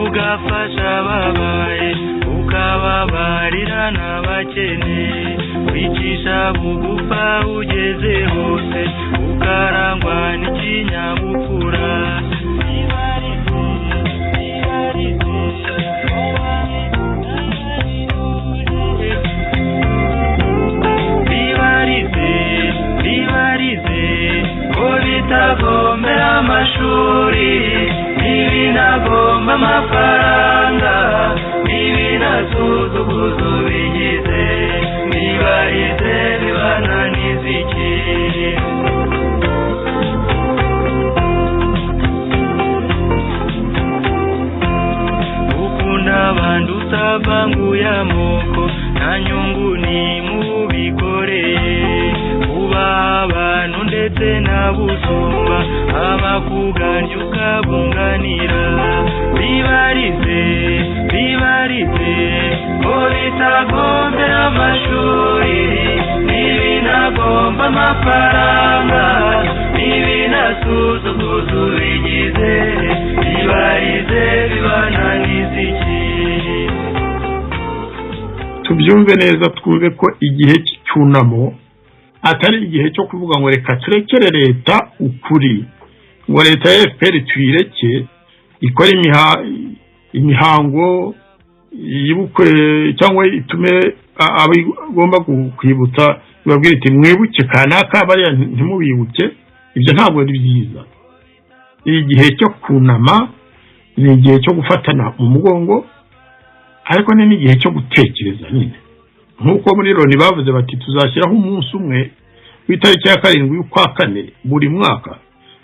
ugafasha ababaye ukababarira n'abakene kwicisha bugufa ugeze hose ukarangwa n'ikinyabupfura bitagomera amashuri ibinagomba amafaranga ibinasuzuguza ubigize nibarize bibananiza iki ukunda abandi utavanguye amoko nta nyungu nimubikoreye ubaha abantu ndetse n'abusumba abakuganya ukabunganira bibarize ko bitagombera amashuri n'ibinagomba amafaranga n'ibinasuzuguza ubigize bibarize bibananiza iki tubyumve neza twumve ko igihe cy'icyunamo atari igihe cyo kuvuga ngo reka turekere leta ukuri ngo leta ya FPR tuyireke ikora imihango y'ibukwe cyangwa itume abagomba kwibutsa babwira iti mwibuke kanaka bariya ntimubibuke ibyo ntabwo ari byiza igihe cyo kunama ni igihe cyo gufatana mu mugongo ariko ni n'igihe cyo gutekereza nyine nkuko muri Loni bavuze bati tuzashyiraho umunsi umwe w'itariki ya 7 y'ukwa 4 buri mwaka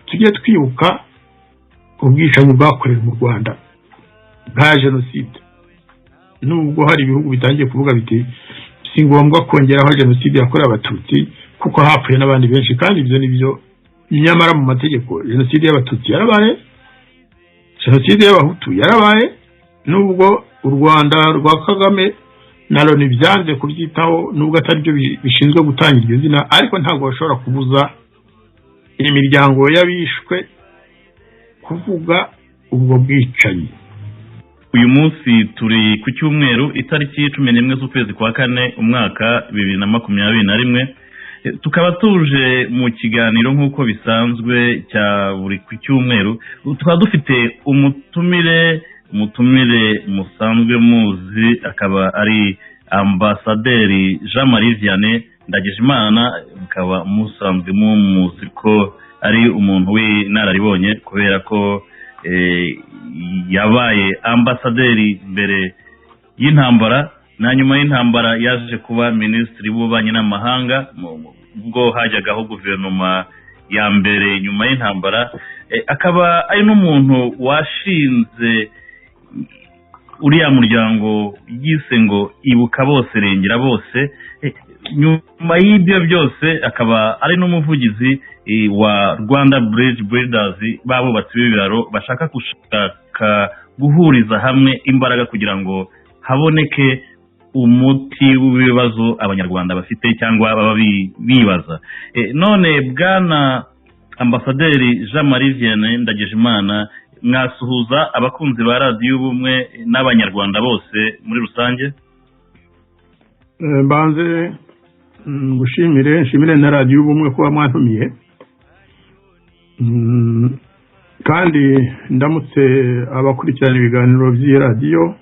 tujye twibuka ubwishanyi bwakorewe mu Rwanda bwa jenoside nubwo hari ibihugu bitangiye kuvuga biti si ngombwa kongeraho jenoside yakorewe abatutsi kuko hapfuye n'abandi benshi kandi ibyo nibyo nyamara mu mategeko jenoside y'abatutsi yarabaye jenoside y'abahutu yarabaye nubwo u Rwanda rwa Kagame na Loni byanze kubyitaho nubwo atari byo bishinzwe gutanga iryo zina ariko ntabwo bashobora kubuza imiryango y'abishwe kuvuga ubwo bwicanyi. Uyu munsi turi ku cyumweru itariki 11 z'ukwezi kwa 4 umwaka 2021 tukaba tuje mu kiganiro nk'uko bisanzwe cya buri ku cyumweru tukaba dufite umutumire musanzwe muzi akaba ari ambasaderi Jean-Marie Vianney Ndagijimana akaba musanzwe muzi ko ari umuntu w'inararibonye kubera ko yabaye ambasaderi mbere y'intambara na nyuma y'intambara yaje kuba minisitiri w'ububanyi n'amahanga ubwo hajyagaho guverinoma ya mbere nyuma y'intambara akaba ari n'umuntu washinze uriya muryango yise ngo ibuka bose rengera bose nyuma y'ibyo byose akaba ari n'umuvugizi wa Rwanda Bridge Builders babubatse ibiraro bashaka guhuriza hamwe imbaraga kugira ngo haboneke umuti w'ibibazo abanyarwanda bafite cyangwa baba bibaza none bwana ambasaderi Jean-Marie Vianney Ndagijimana mwasuhuza abakunzi ba radio ubumwe n'abanyarwanda bose muri rusange. Banze nshimire na radio ubumwe kuba mwantumiye kandi ndamutse abakurikirana ibiganiro by'iyi radio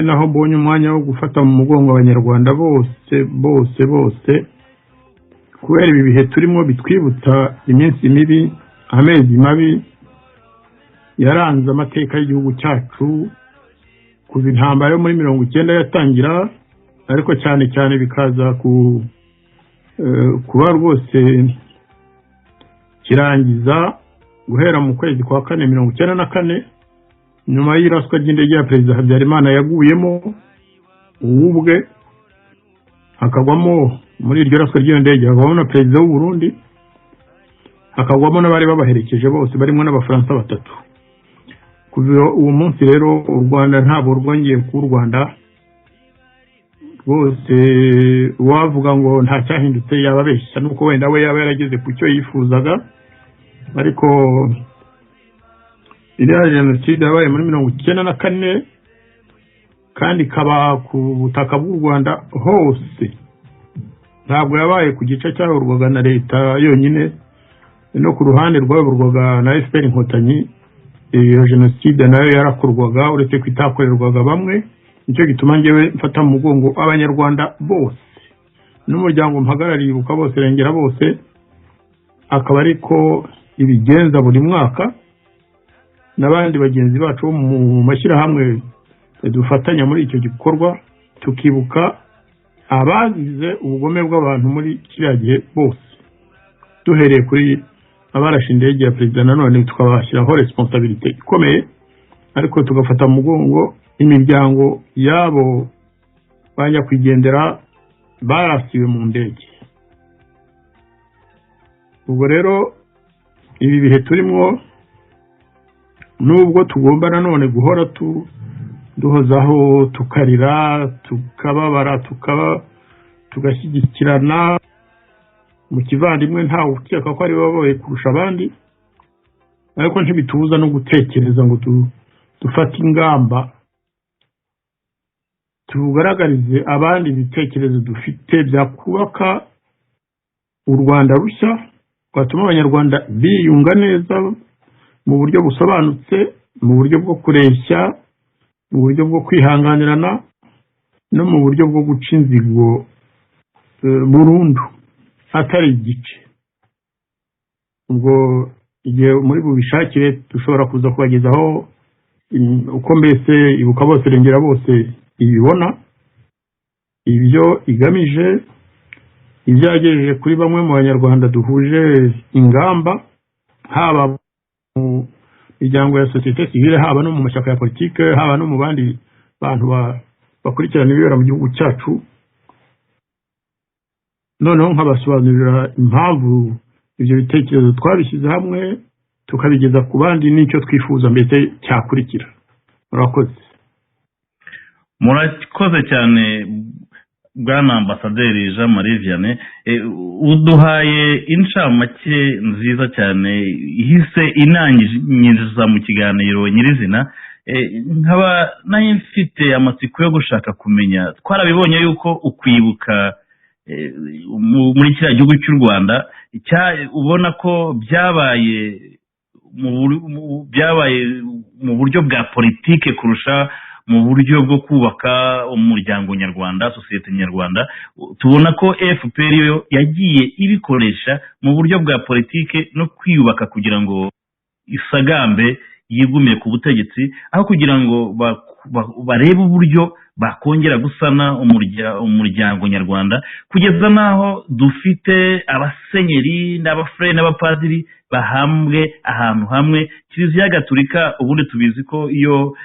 naho mbonye umwanya wo gufata mu mugongo abanyarwanda bose kubera ibi bihe turimo bitwibutsa iminsi mibi amezi mabi yaranze amateka y'igihugu cyacu kuva intambara yo muri 1990 yatangira ariko cyane bikaza kuba rwose kirangiza guhera mu kwezi kwa 4 1994 nyuma y'iraswa ry'indege ya Perezida Habyarimana yaguyemo ubwe hakagwamo muri iryo raswa ry'iyo ndege hakagwamo na perezida w'u Burundi, hakagwamo n'abari babaherekeje bose barimo n'abafaransa 3. kuva uwo munsi rero u Rwanda ntabwo rwongeye ku Rwanda rwose. Wavuga ngo nta cyahindutse yababeshya, nuko wenda we yaba yarageze ku cyo yifuzaga, ariko iriya jenoside yabaye muri 1994 kandi kaba ku butaka bw'u Rwanda hose, ntabwo yabaye ku gice cyayoborwaga na leta yonyine, no ku ruhande rwayoborwaga na FPR Inkotanyi. Iyo jenoside nayo yarakorwaga uretse ko itakorerwaga bamwe. Nicyo gituma ngewe mfata mu mugongo abanyarwanda bose n'umuryango mpagarariye Ibuka bose rengera bose, akaba ariko ibigenza buri mwaka, n'abandi bagenzi bacu mu mashyirahamwe dufatanya muri icyo gikorwa, tukibuka abazize ubugome bw'abantu muri kiriya gihe bose, duhereye kuri abarashe indege ya perezida, nanone tukabashyiraho responsabilité ikomeye, ariko tugafata mu mugongo imiryango yabo bajya kwigendera barasiwe mu ndege. Ubwo rero ibi bihe turimo, nubwo tugomba nanone guhora duhozaho tukarira tukababara tugashyigikirana mu kivandimwe, ntawe ukeka ko ari babaye kurusha abandi, ariko ntibitubuza no gutekereza ngo dufate ingamba tugaragarize abandi ibitekerezo dufite byakubaka u Rwanda rushya, rwatuma abanyarwanda biyunga neza mu buryo busobanutse, mu buryo bwo kureshya, mu buryo bwo kwihanganirana, no mu buryo bwo guca inzigo burundu atari igice. Ubwo igihe muri bubishakire dushobora kuza kubagezaho uko mbese Ibuka bose rengera bose ibibona, ibyo igamije, ibyagejeje kuri bamwe mu banyarwanda duhuje ingamba, haba mu miryango ya société civile, haba no mu mashyaka ya politike, haba no mu bandi bantu bakurikirana ibibera mu gihugu cyacu. Noneho nkabasobanurira impamvu ibyo bitekerezo twabishyize hamwe tukabigeza ku bandi n'icyo twifuza mbese cyakurikira. Murakoze. Murakoze cyane Bwana Ambasaderi Jean Marie Vianney, uduhaye inshamake nziza cyane ihise inangiriza mu kiganiro nyirizina. Nkaba nayo mfite amatsiko yo gushaka kumenya, twarabibonye yuko ukwibuka muri kiriya gihugu cy'u Rwanda ubona ko byabaye mu buryo bwa politike kurusha mu buryo bwo kubaka umuryango nyarwanda, sosiyete nyarwanda. Tubona ko FPR yo yagiye ibikoresha mu buryo bwa politike no kwiyubaka kugira ngo isagambe yigumiye ku butegetsi, aho kugira ngo barebe uburyo bakongera gusana umuryango nyarwanda, kugeza naho dufite abasenyeri n'abafrere n'abapadiri bahambwe ahantu hamwe. Kiliziya Gatolika ubundi tubizi ko iyo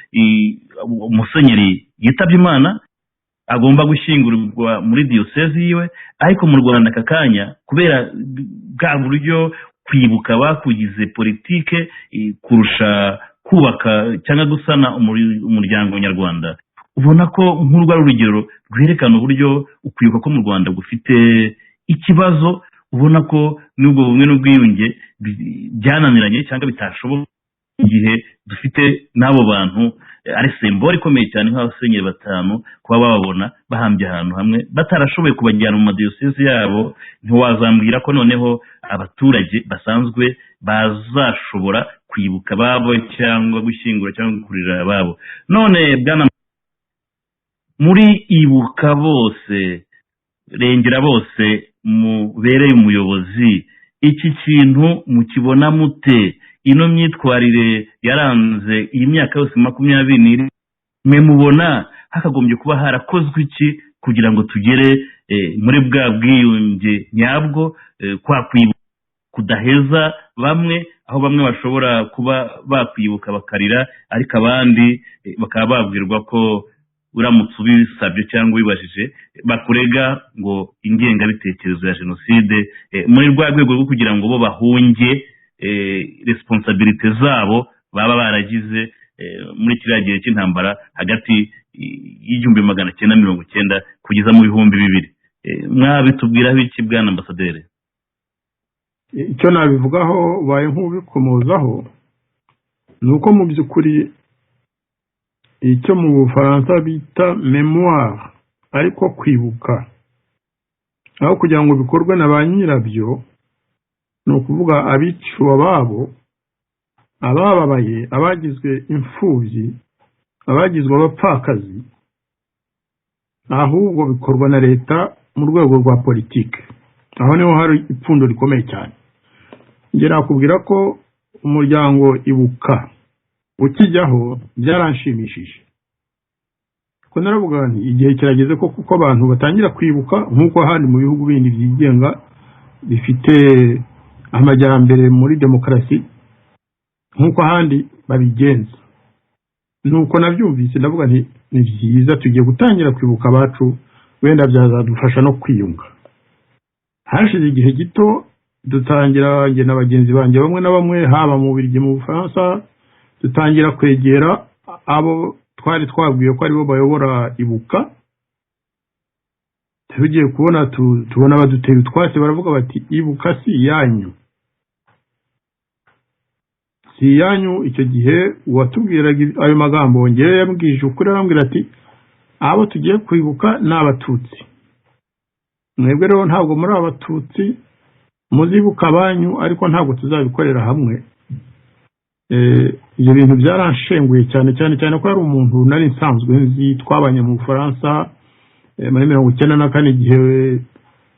umusenyeri yitabye Imana agomba gushyingurwa muri diocese yiwe, ariko mu Rwanda kakanya kubera bwa buryo kwibuka bakugize politike kurusha kubaka cyangwa gusana umuryango nyarwanda. Ubona ko nk'urwa rugero rwerekana uburyo ukwibuka ko mu Rwanda gufite ikibazo. Ubona ko nubwo bumwe n'ubwiyunge byananiranye cyangwa bitashoboka, igihe dufite n'abo bantu ari symbole ikomeye cyane nk'abasenyeri 5 kuba bababona bahambye ahantu hamwe batarashoboye kubajyana mu madiyoseze yabo. Ntiwazambwira ko noneho abaturage basanzwe bazashobora kwibuka babo cyangwa gushyingura cyangwa kurira babo. None bwana muri Ibuka bose rengera bose mubereye umuyobozi, iki kintu mukibona mute? Ino myitwarire yaranze iyi myaka yose 20 mwe mubona hakagombye kuba harakozwe iki kugira ngo tugere muri bwa bwiyunge nyabwo, kwa kwibuka kudaheza bamwe, aho bamwe bashobora kuba bakwibuka bakarira ariko abandi bakaba babwirwa ko uramutse ubisabye cyangwa ubibajije bakurega ngo ingengabitekerezo ya jenoside muri rwa rwego rwo kugira ngo bo bahunge responsabilite zabo baba baragize muri kiriya gihe cy'intambara hagati y'igihumbi 1990 kugeza mu 2000. Mwabitubwiraho iki bwana ambasaderi? Icyo nabivugaho baye nk'ubikomozaho nuko mu by'ukuri icyo mu Bufaransa bita mémoire ariko kwibuka aho kugira ngo bikorwe na ba nyirabyo no kuvuga abiciwe ababo abababaye abagizwe imfubyi abagizwe abapfakazi ahubwo bikorwa na leta mu rwego rwa politike. Aho niho hari ipfundo rikomeye cyane. Ngera kubwira ko umuryango Ibuka ukijyaho byaranshimishije ko naravuga nti igihe kirageze ko kuko abantu batangira kwibuka nk'uko handi mu bihugu bindi byigenga bifite amajyambere muri demokarasi nk'uko handi babigenza. Nuko nabyumvise ndavuga nti ni byiza tugiye gutangira kwibuka abacu wenda byazadufasha no kwiyunga. Hashize igihe gito dutangira nge n'abagenzi banjye bamwe na bamwe haba mu Bubiligi mu Bufaransa dutangira kwegera abo twari twabwiye ko aribo bayobora Ibuka. Tugiye kubona tubona baduteye utwase baravuga bati Ibuka si yanyu. Si yanyu. Icyo gihe uwatubwiraga ayo magambo ngewe yambwije ukuri arambwira ati abo tugiye kwibuka n'abatutsi. Mwebwe rero ntabwo muri abatutsi muzibuka abanyu ariko ntabwo tuzabikorera hamwe. Ibyo bintu byaranshenguye cyane ko ari umuntu nari nsanzwe nzi twabanye mu Bufaransa muri 1994 igihe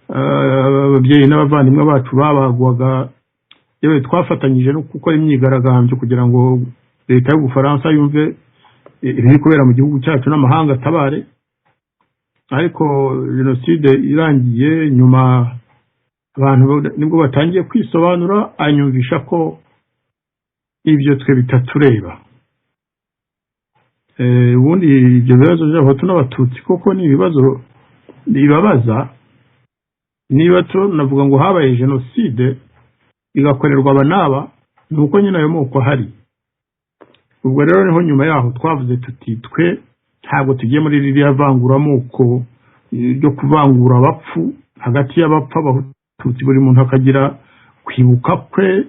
ababyeyi n'abavandimwe bacu babagwaga yewe twafatanyije no gukora imyigaragambyo kugira ngo leta y'u Bufaransa yumve iri kubera mu gihugu cyacu n'amahanga tabare. Ariko jenoside irangiye nyuma abantu nibwo batangiye kwisobanura anyumvisha ko ibyo twe bitatureba. Ubundi ibyo bibazo by'abahutu n'abatutsi koko ni ibibazo bibabaza. Niba navuga ngo habaye jenoside igakorerwa abanaba nuko nyine ayo moko hari. Ubwo rero niho nyuma yaho twavuze tuti twe ntabwo tugiye muri ririya vanguramoko ryo kuvangura abapfu hagati y'abapfa abatutsi buri muntu akagira kwibuka kwe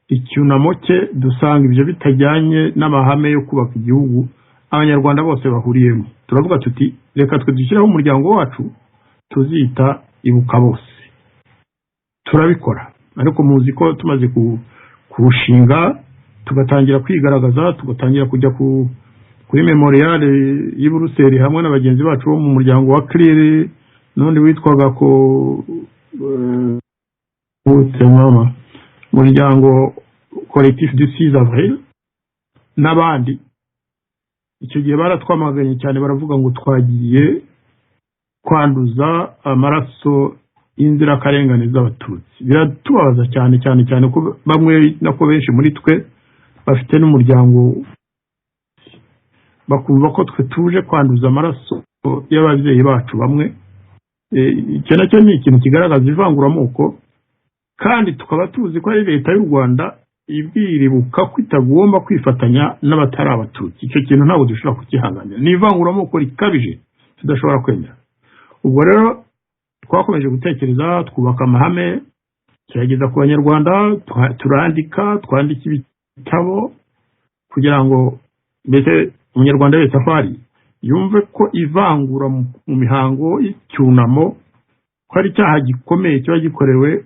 icyunamo cye. Dusanga ibyo bitajyanye n'amahame yo kubaka igihugu abanyarwanda bose bahuriyemo. Turavuga tuti reka twe dushyiraho umuryango wacu tuzita Ibuka bose. Turabikora ariko muzi ko tumaze kurushinga tugatangira kwigaragaza tugatangira kujya kuri memorial y'i Buruseli hamwe n'abagenzi bacu bo mu muryango wa CRIR n'undi witwaga ko umuryango collectif du 6 avril n'abandi. Icyo gihe baratwamaganye cyane baravuga ngo twagiye kwanduza amaraso y'inzirakarengane z'abatutsi. Biratubabaza cyane ko bamwe nako benshi muri twe bafite n'umuryango bakumva ko twe tuje kwanduza amaraso y'ababyeyi bacu bamwe. Icyo nacyo ni ikintu kigaragaza ivanguramoko kandi tukaba tuzi ko ari leta y'u Rwanda ibwira Ibuka ko itagomba kwifatanya n'abatari abatutsi. Icyo kintu ntabwo dushobora kukihanganira. Ni ivanguramoko rikabije tudashobora kwemera. Ubwo rero twakomeje gutekereza twubaka amahame kirageza ku banyarwanda twandika ibitabo kugira ngo mbese umunyarwanda wese afari yumve ko ivangura mu mihango y'icyunamo ko ari icyaha gikomeye kiba gikorewe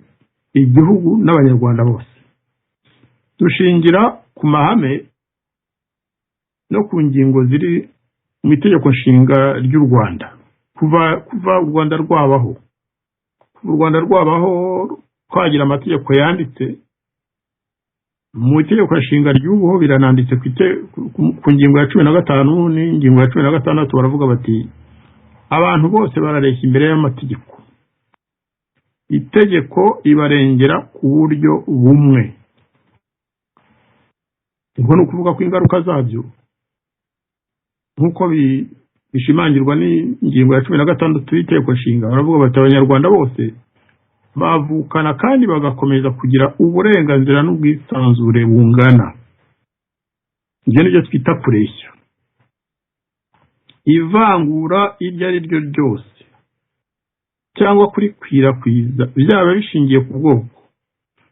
igihugu n'abanyarwanda bose. Dushingira ku mahame no ku ngingo ziri mu itegeko nshinga ry'u Rwanda kuva u Rwanda rwabaho. U Rwanda rwabaho twagira amategeko yanditse mu itegeko nshinga ry'ubuho birananditse ku ngingo ya 15 n'ingingo ya 16 baravuga bati abantu bose barareshya imbere y'amategeko. Itegeko ibarengera ku buryo bumwe. Ubwo ni ukuvuga ko ingaruka zabyo nk'uko bishimangirwa n'ingingo ya 16 y'Itegeko Nshinga. Baravuga bati abanyarwanda bose bavukana kandi bagakomeza kugira uburenganzira n'ubwisanzure bungana. Ibyo nibyo twita kureshya. Ivangura iryo ari ryo ryose cyangwa kurikwirakwiza byaba bishingiye ku bwoko,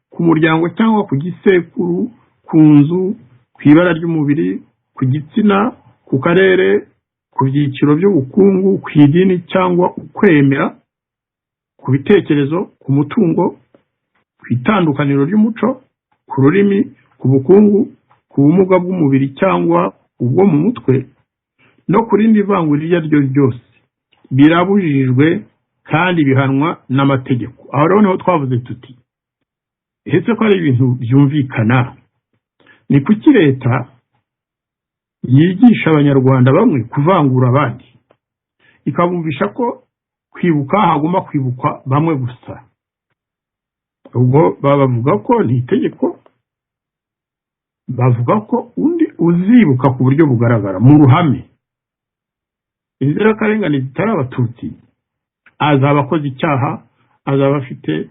ku muryango cyangwa ku gisekuru, ku nzu, ku ibara ry'umubiri, ku gitsina, ku karere, ku byiciro by'ubukungu, ku idini cyangwa ukwemera, ku bitekerezo, ku mutungo, ku itandukaniro ry'umuco, ku rurimi, ku bukungu, ku bumuga bw'umubiri cyangwa ubwo mu mutwe, no ku rindi vangura iryo ari ryo ryose birabujijwe kandi bihanwa n'amategeko. Aho rero niho twavuze tuti ese ko ari ibintu byumvikana, ni kuki leta yigisha abanyarwanda bamwe kuvangura abandi, ikabumvisha ko kwibuka hagomba kwibukwa bamwe gusa? Ubwo bavuga ko ni itegeko, bavuga ko undi uzibuka ku buryo bugaragara mu ruhame inzirakarengane zitari abatutsi azaba akoze icyaha, azaba afite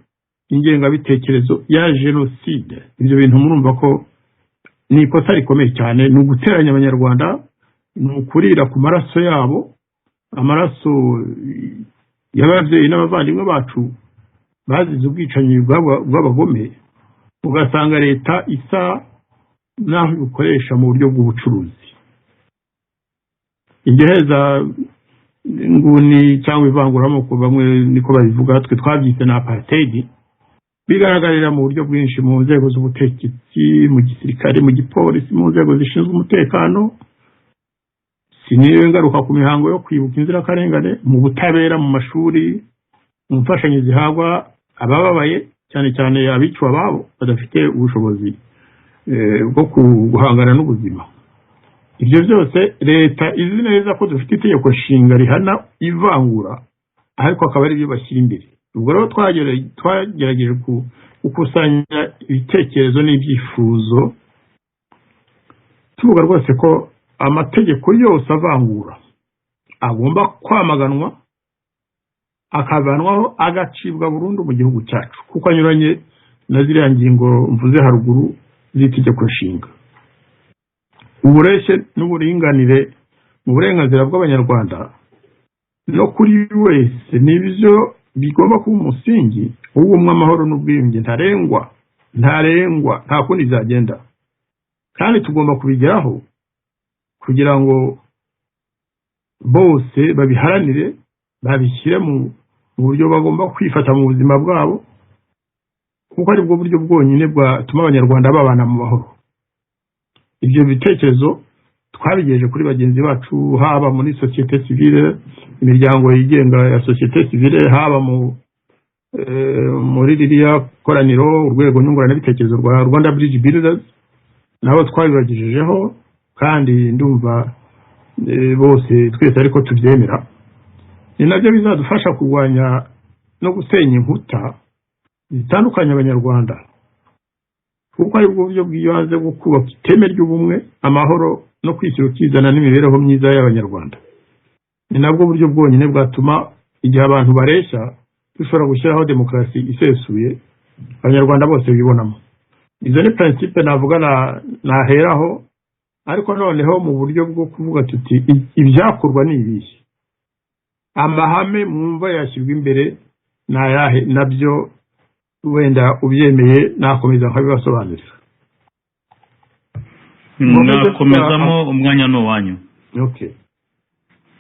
ingengabitekerezo ya jenoside. Ibyo bintu murumva ko ni ikosa rikomeye cyane, ni uguteranya abanyarwanda, ni ukurira ku maraso yabo, amaraso y'ababyeyi n'abavandimwe bacu bazize ubwicanyi bw'abagome. Ugasanga leta isa naho ibikoresha mu buryo bw'ubucuruzi. Igiheza nguni cyangwa ivanguramoko bamwe niko babivuga, twe twabyise na apartheid, bigaragarira mu buryo bwinshi mu nzego z'ubutegetsi, mu gisirikare, mu gipolisi, mu nzego zishinzwe umutekano, siniyo ngaruka ku mihango yo kwibuka inzirakarengane, mu butabera, mu mashuri, mu mfashanyo zihabwa abababaye, cyane cyane abicwa babo badafite ubushobozi bwo guhangana n'ubuzima. Ibyo byose leta izi neza ko dufite itegeko nshinga rihana ivangura, ariko akaba ari byo bashyira imbere. Ubwo rero twagerageje gukusanya ibitekerezo n'ibyifuzo tuvuga rwose ko amategeko yose avangura agomba kwamaganwa, akavanwaho, agacibwa burundu mu gihugu cyacu, kuko anyuranye na ziriya ngingo mvuze haruguru z'itegeko nshinga. Ubureshye n'uburinganire mu burenganzira bw'abanyarwanda no kuri wese nibyo bigomba kuba umusingi w'ubumwe, amahoro n'ubwiyunge ntarengwa, nta kundi byagenda. Kandi tugomba kubigeraho kugira ngo bose babiharanire, babishyire mu buryo bagomba kwifata mu buzima bwabo, kuko ari bwo buryo bwonyine bwatuma abanyarwanda babana mu mahoro. Ibyo bitekerezo twabigejeje kuri bagenzi bacu, haba muri societe civile, imiryango yigenga ya societe civile, haba muri ririya koraniro urwego nyunguranabitekerezo rwa Rwanda Bridge Builders, nabo twabibagejejeho, kandi ndumva bose twese ariko tubyemera. Ni nabyo bizadufasha kurwanya no gusenya inkuta zitandukanye abanyarwanda, kuko ari bwo buryo bw'ibanze bwo kubaka iteme ry'ubumwe, amahoro no kwishyira ukizana n'imibereho myiza y'abanyarwanda. Ni nabwo buryo bwonyine bwatuma igihe abantu bareshya dushobora gushyiraho demokarasi isesuye abanyarwanda bose bibonamo. Izo ni principe navuga naheraho, ariko noneho mu buryo bwo kuvuga tuti ibyakorwa ni ibihe, amahame mwumva yashyirwa imbere n'ayahe, nabyo wenda ubyemeye nakomeza nkabibasobanurira. Nakomezamo umwanya no wanyu. Okay.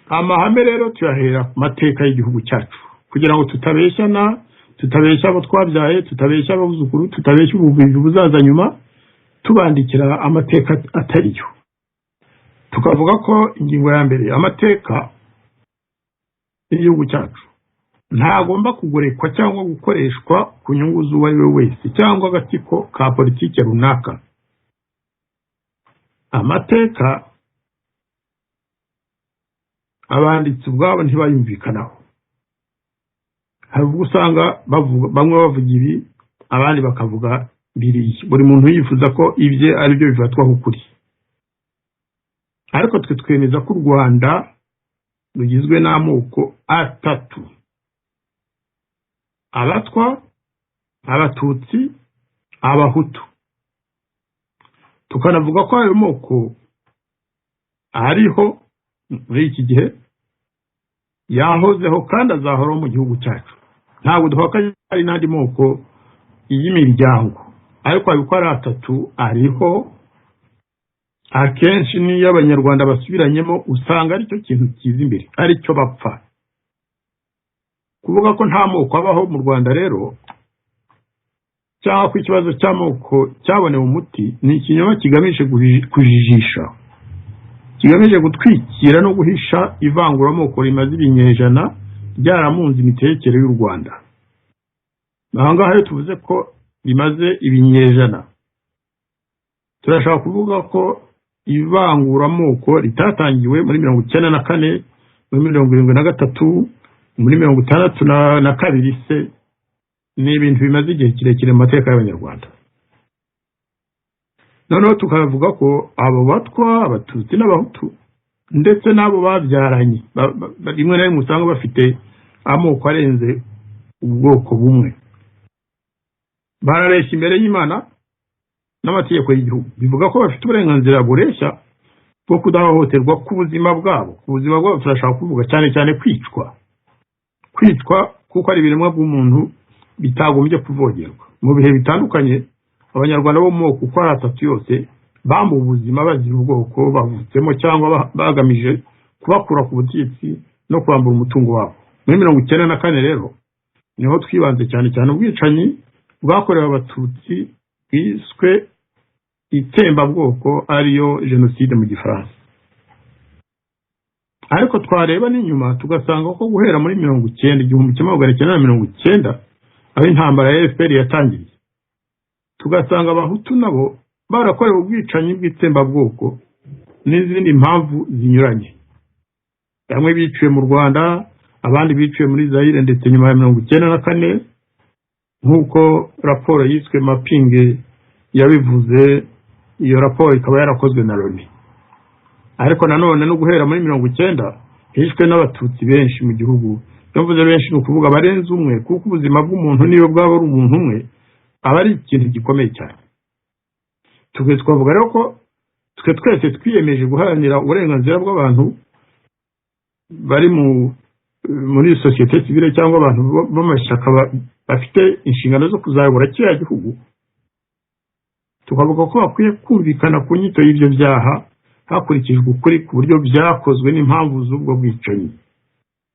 Amahame rero tuyahera ku mateka y'igihugu cyacu, kugira ngo tutabeshyana, tutabeshya abo twabyaye, tutabeshya abuzukuru, tutabeshya ubuvuzi buzaza nyuma, tubandikira amateka atariyo. Tukavuga ko ingingo ya mbere, amateka y'igihugu cyacu ntagomba kugorekwa cyangwa gukoreshwa ku nyungu z'uwo ari we wese cyangwa agatsiko ka politike runaka. Amateka abanditsi ubwabo ntibayumvikanaho. Hari ubwo usanga bamwe bavuga ibi, abandi bakavuga biriya. Buri muntu yifuza ko ibye ari byo bifatwaho ukuri. Ariko twe twemeza ko u Rwanda rugizwe n'amoko atatu: abatwa, abatutsi, abahutu. Tukanavuga ko ayo moko ariho muri iki gihe, yahozeho kandi azahoraho mu gihugu cyacu. Ntabwo duhakanye ari n'andi moko y'imiryango, ariko ayo uko ari atatu ariho. Akenshi niyo abanyarwanda basubiranyemo usanga aricyo kintu kiza imbere, aricyo bapfa. Kuvuga ko nta moko abaho mu Rwanda rero, cyangwa ko ikibazo cy'amoko cyabonewe umuti, ni ikinyoma kigamije kujijisha, kigamije gutwikira no guhisha ivanguramoko rimaze ibinyejana ryaramunze imitekere y'u Rwanda. Ahangaha rero tuvuze ko rimaze ibinyejana, turashaka kuvuga ko ivanguramoko ritatangiwe muri 1994, muri 1973, muri 1962 se. Ni ibintu bimaze igihe kirekire mu mateka y'Abanyarwanda. Noneho tukavuga ko abo batwa, abatutsi n'abahutu ndetse n'abo babyaranye rimwe na rimwe usanga bafite amoko arenze ubwoko bumwe, barareshya imbere y'Imana n'amategeko y'igihugu. Bivuga ko bafite uburenganzira bureshya bwo kudahohoterwa ku buzima bwabo. Ku buzima bwabo turashaka kuvuga cyane cyane kwicwa kuko ari ibiremwa bw'umuntu bitagombye kuvogerwa. Mu bihe bitandukanye abanyarwanda bo mu moko uko ari atatu yose bambuwe ubuzima bazira ubwoko bavutsemo cyangwa bagamije kubakura ku butegetsi no kwambura umutungo wabo. Muri 1994 rero niho twibanze cyane cyane ubwicanyi bwakorewe abatutsi bwiswe itembabwoko, ariyo genocide mu Gifaransa. Ariko twareba n'inyuma tugasanga ko guhera muri 1990 aho intambara ya FPR yatangiriye, tugasanga abahutu nabo barakorewe ubwicanyi bw'itsembabwoko n'izindi mpamvu zinyuranye. Bamwe biciwe mu Rwanda, abandi biciwe muri Zaire, ndetse nyuma ya 1994 nk'uko raporo yiswe mapping yabivuze. Iyo raporo ikaba yarakozwe na Loni. Ariko nanone no guhera muri 1990 hishwe n'abatutsi benshi mu gihugu. Yavuze benshi no kuvuga barenze umwe, kuko ubuzima bw'umuntu niyo bwaba ari umuntu umwe aba ari ikintu gikomeye cyane. Twavuga rero ko twese twiyemeje guharanira uburenganzira bw'abantu bari muri societe civile cyangwa abantu b'amashyaka bafite inshingano zo kuzayobora kiriya gihugu. Tukavuga ko bakwiye kumvikana ku nyito y'ibyo byaha hakurikijwe ukuri ku buryo byakozwe n'impamvu z'ubwo bwicanyi.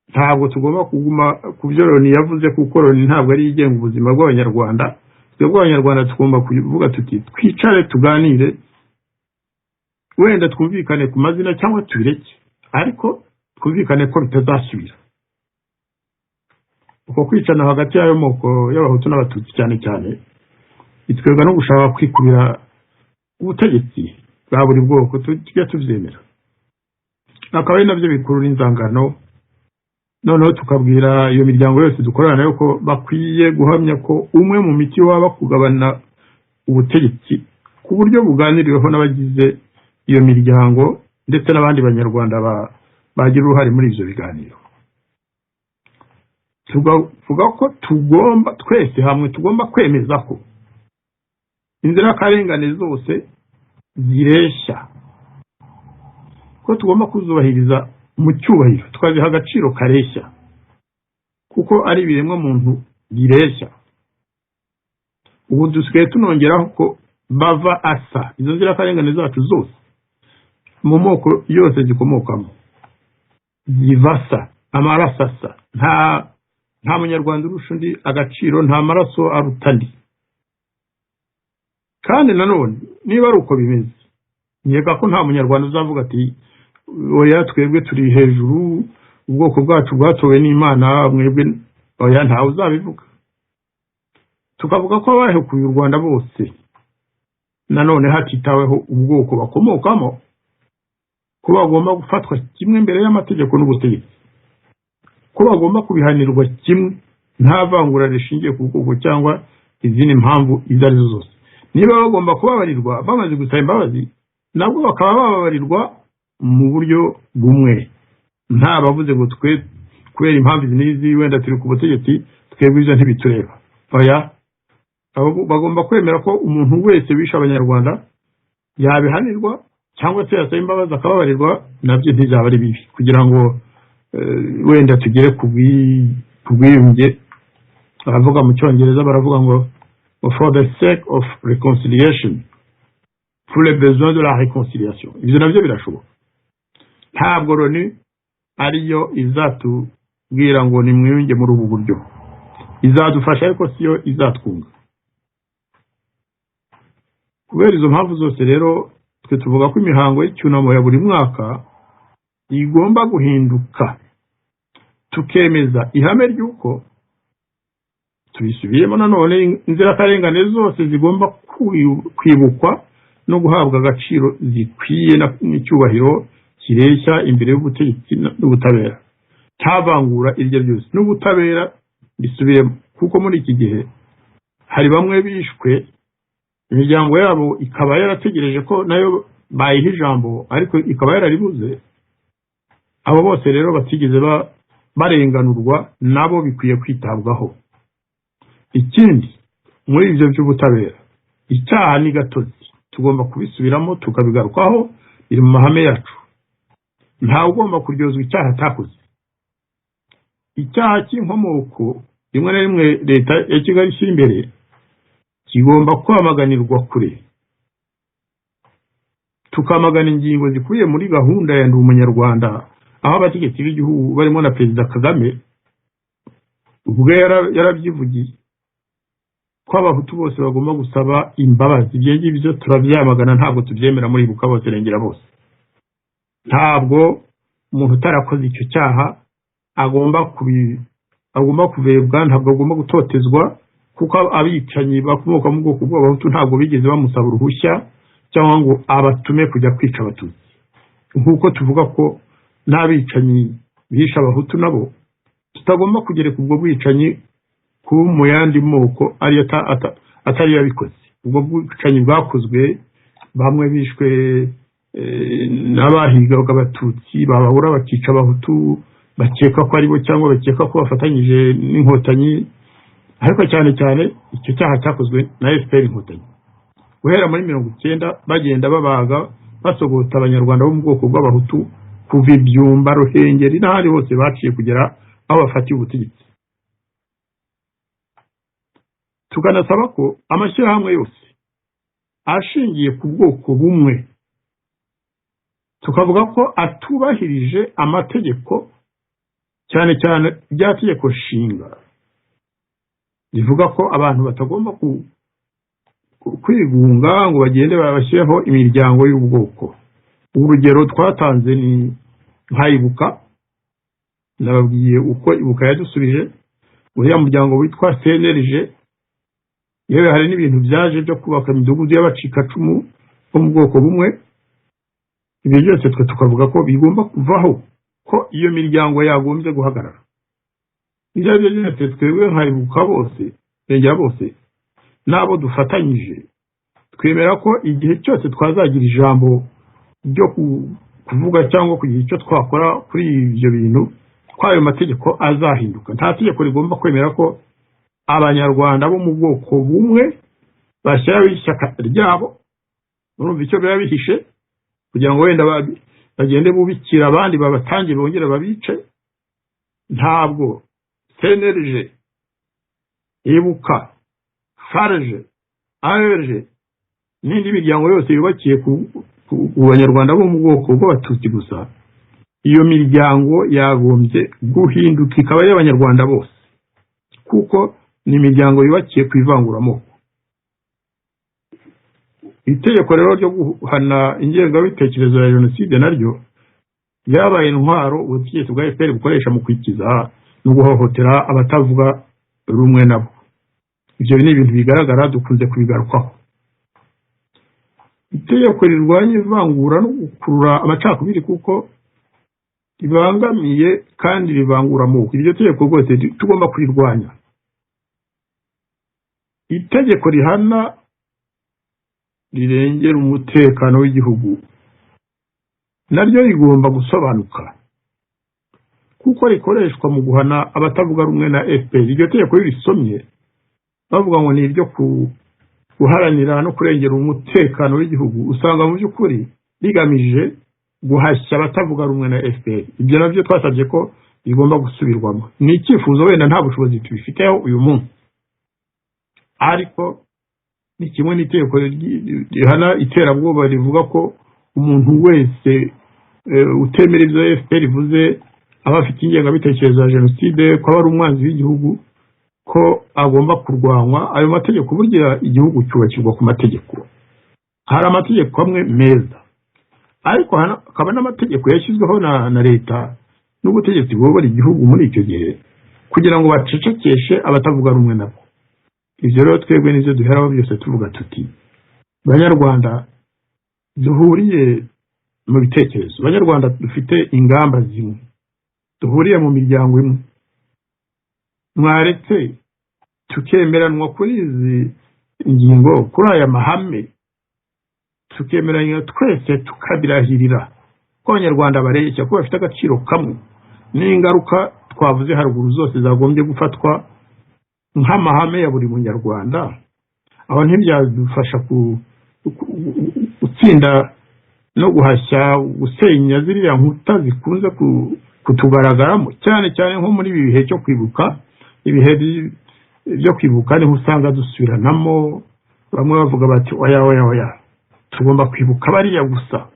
Ntabwo tugomba kuguma ku byo Loni yavuze, kuko Loni ntabwo ari igenga ubuzima bw'Abanyarwanda. Twebwe Abanyarwanda tugomba kuvuga tuti twicare tuganire, wenda twumvikane ku mazina cyangwa tubireke, ariko twumvikane ko bitazasubira. Uko kwicana hagati y'ayo moko y'abahutu n'abatutsi cyane cyane bitwereka no gushaka kwikubira ubutegetsi bwa buri bwoko, tujya tubyemera. Akaba ari nabyo bikurura inzangano. Noneho tukabwira iyo miryango yose dukorana nayo ko bakwiye guhamya ko umwe mu miti waba kugabana ubutegetsi ku buryo buganiriweho n'abagize iyo miryango ndetse n'abandi banyarwanda bagira uruhare muri ibyo biganiro. Tuvuga ko twese hamwe tugomba kwemeza ko inzirakarengane zose zireshya, ko tugomba kuzubahiriza mu cyubahiro, tukaziha agaciro kareshya, kuko ari ibiremwa muntu bireshya. Ubu dusigaye tunongeraho ko bava asa. Izo nzirakarengane zacu zose mu moko yose zikomokamo zivasa, amaraso asa. Nta munyarwanda urusha undi agaciro, nta maraso aruta andi. Kandi nanone niba ari uko bimeze, nkeka ko nta munyarwanda uzavuga ati oya twebwe turi hejuru, ubwoko bwacu bwatowe n'Imana, mwebwe oya, ntawe uzabivuga. Tukavuga ko abahekuye u Rwanda bose nanone hatitaweho ubwoko bakomokamo, ko bagomba gufatwa kimwe mbere y'amategeko n'ubutegetsi, ko bagomba kubihanirwa kimwe nta vangura rishingiye ku bwoko cyangwa izindi mpamvu izo arizo zose. Niba bagomba kubabarirwa bamaze gusaba imbabazi, nabwo bakaba bababarirwa mu buryo bumwe. nta bavuze ngo twe kubera impamvu n'izi wenda turi ku butegetsi twebwe ibyo ntibitureba. Oya, bagomba kwemera ko umuntu wese wishe abanyarwanda yabihanirwa cyangwa se yasaba imbabazi akababarirwa, nabyo ntizaba ari bibi, kugira ngo wenda tugere ku bwiyunge. Baravuga mu cyongereza, baravuga ngo for the sake of reconciliation, pour les besoins de la réconciliation. Ibyo nabyo birashoboka. Ntabwo Loni ariyo izatubwira ngo ni mwiyunge muri ubu buryo, izadufasha ariko siyo izatwunga. Kubera izo mpamvu zose rero, twe tuvuga ko imihango y'icyunamo ya buri mwaka igomba guhinduka, tukemeza ihame ry'uko tubisubiyemo nanone inzirakarengane zose zigomba kwibukwa no guhabwa agaciro zikwiye n'icyubahiro kireshya imbere y'ubutegetsi n'ubutabera, ntabangura iryo ryose. N'ubutabera bisubiyemo, kuko muri iki gihe hari bamwe bishwe, imiryango yabo ikaba yarategereje ko nayo bayiha ijambo ariko ikaba yararibuze. Abo bose rero batigeze barenganurwa, nabo bikwiye kwitabwaho. Ikindi muri ibyo by'ubutabera, icyaha ni gatozi, tugomba kubisubiramo tukabigarukaho, biri mu mahame yacu. Ntawe ugomba kuryozwa icyaha atakoze. Icyaha cy'inkomoko rimwe na rimwe leta ya Kigali ishyira imbere kigomba kwamaganirwa kure, tukamagana ingingo zikubiye muri gahunda ya Ndi Umunyarwanda, aho abategetsi b'igihugu barimo na Perezida Kagame ubwo yarabyivugiye ko abahutu bose bagomba gusaba imbabazi. Ibyo ngibyo turabyamagana, ntabwo tubyemera muri Ibuka Bose Rengera Bose. Ntabwo umuntu utarakoze icyo cyaha agomba kurebwa, ntabwo agomba gutotezwa, kuko abicanyi bakomoka mu bwoko bw'abahutu ntabwo bigeze bamusaba uruhushya cyangwa ngo abatume kujya kwica abatutsi. Nk'uko tuvuga ko n'abicanyi bisha abahutu nabo tutagomba kugereka ubwo bwicanyi ku mu yandi moko atari yabikoze. Ubwo bwicanyi bwakozwe, bamwe bishwe n'abahigaga abatutsi, babahura bakica abahutu bakeka ko aribo cyangwa bakeka ko bafatanyije n'inkotanyi. Ariko cyane cyane icyo cyaha cyakozwe na FPR Inkotanyi guhera muri 1990, bagenda babaga basogota abanyarwanda bo mu bwoko bw'abahutu kuva Ibyumba, Ruhengeri n'ahandi hose baciye kugera aho bafatiye ubutegetsi. Tukanasaba ko amashyirahamwe yose ashingiye ku bwoko bumwe, tukavuga ko atubahirije amategeko, cyane cyane rya tegeko nshinga rivuga ko abantu batagomba kwigunga ngo bagende babashyireho imiryango y'ubwoko. Urugero twatanze ni nka Ibuka. Nababwiye uko Ibuka yadusubije, uriya muryango witwa CNLG, yewe hari n'ibintu byaje byo kubaka imidugudu y'abacikacumu bo mu bwoko bumwe. Ibyo byose twe tukavuga ko bigomba kuvaho, ko iyo miryango yagombye guhagarara. Ibyo byose twebwe nka Ibuka Bose Rengera Bose nabo dufatanyije twemera ko igihe cyose twazagira ijambo ryo kuvuga cyangwa kugira icyo twakora kuri ibyo bintu, kwayo mategeko azahinduka. Nta tegeko rigomba kwemera ko abanyarwanda bo mu bwoko bumwe bashyiraho ishyaka ryabo. Urumva icyo biba bihishe, kugira ngo wenda bagende bubikira abandi babatangire bongere babice. Ntabwo CNLG, Ibuka, FARG, ARG n'indi miryango yose yubakiye ku banyarwanda bo mu bwoko bw'abatutsi gusa, iyo miryango yagombye guhinduka ikaba y'abanyarwanda bose, kuko ni imiryango yubakiye ku ivanguramoko. Itegeko rero ryo guhana ingengabitekerezo ya jenoside naryo ryabaye intwaro ubutegetsi bwa FPR bukoresha mu kwikiza no guhohotera abatavuga rumwe nabo. Ibyo ni ibintu bigaragara, dukunze kubigarukaho. Itegeko rirwanya ivangura no gukurura amacakubiri kuko ribangamiye kandi rivangura amoko. Iryo tegeko rwose tugomba kurirwanya. Itegeko rihana rirengera umutekano w'igihugu naryo rigomba gusobanuka. kuko rikoreshwa mu guhana abatavuga rumwe na FPR. Iryo tegeko risomye bavuga ngo ni iryo guharanira no kurengera umutekano w'igihugu, usanga mu by'ukuri rigamije guhashya abatavuga rumwe na FPR. Ibyo nabyo twasabye ko bigomba gusubirwamo. Ni icyifuzo wenda nta bushobozi tubifiteho uyu munsi, ariko ni kimwe n'itegeko rihana iterabwoba rivuga ko umuntu wese utemera ibyo FPR ivuze aba afite ingengabitekerezo ya jenoside, ko aba ari umwanzi w'igihugu, ko agomba kurwanywa. Ayo mategeko burya igihugu cyubakirwa ku mategeko. Hari amategeko amwe meza, ariko hakaba n'amategeko yashyizweho na leta n'ubutegetsi buyobora igihugu muri icyo gihe kugira ngo bacecekeshe abatavuga rumwe nabo. Ibyo rero twebwe n'ibyo duheraho byose tuvuga tuti Banyarwanda duhuriye mu bitekerezo, Banyarwanda dufite ingamba zimwe, duhuriye mu miryango imwe, mwaretse tukemeranwa kuri izi ingingo, kuri aya mahame, tukemeranya twese tukabirahirira ko Abanyarwanda bareshya ko bafite agaciro kamwe, n'ingaruka twavuze haruguru zose zagombye gufatwa nk'amahame ya buri munyarwanda. Aho ntibyadufasha gutsinda no guhashya gusenya ziriya nkuta zikunze kutugaragaramo, cyane cyane nko muri ibi bihe cyo kwibuka. Ibihe byo kwibuka niho usanga dusubiranamo, bamwe bavuga bati oya tugomba kwibuka bariya gusa,